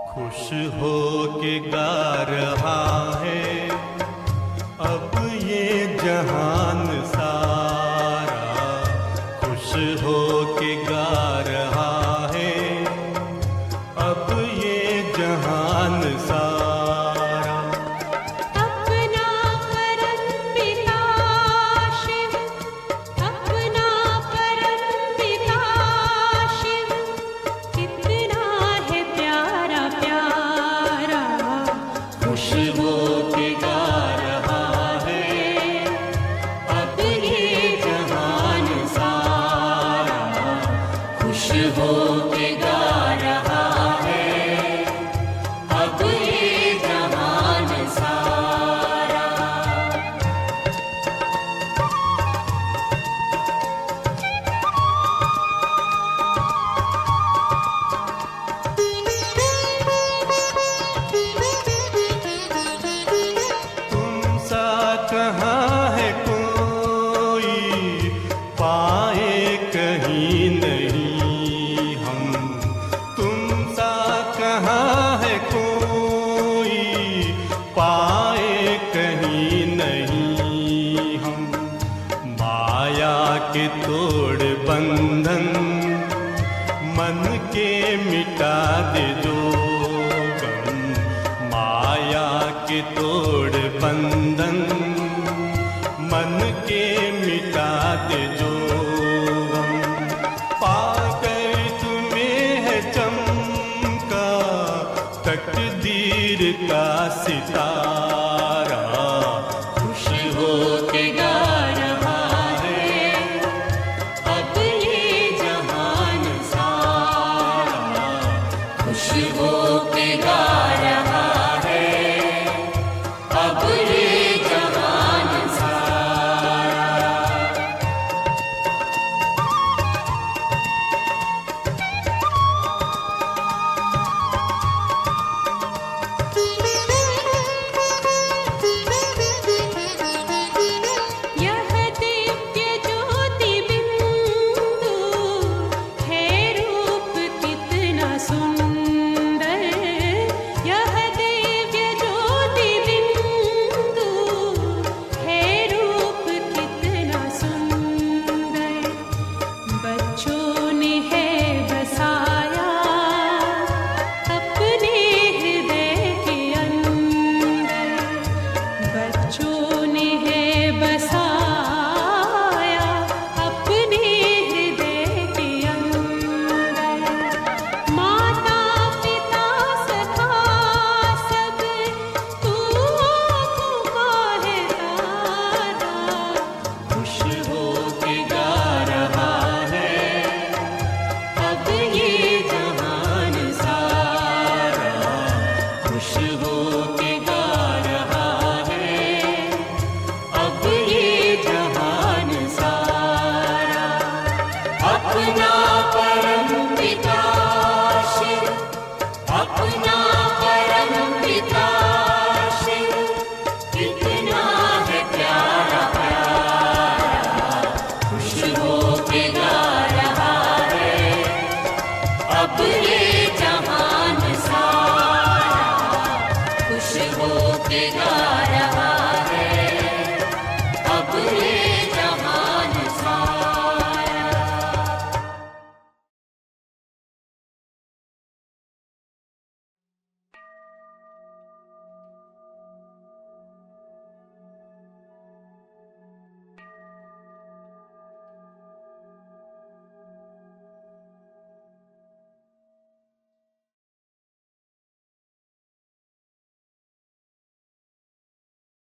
खुश हो के गा रहा है अब ये जहान सारा, खुश हो के गा रहा है अब ये जहान सारा। अपना परम पिता शिव, अपना परम पिता शिव, कितना है प्यारा प्यारा। खुश हो के गा रहा है अब ये जहान सारा, खुश हो के गा रहा है अब ये जहान सारा। तुम सा कहाँ है कोई पाए कहीं नहीं हम, तुम सा कहाँ है कोई पाए कहीं नहीं हम। माया के तोड़ बंधन मन के मिटा दे जो गम, माया के तोड़ बंधन मन के मिटा दे जो गम। पाकर तुम्हें है चमका तकदीर का सितारा,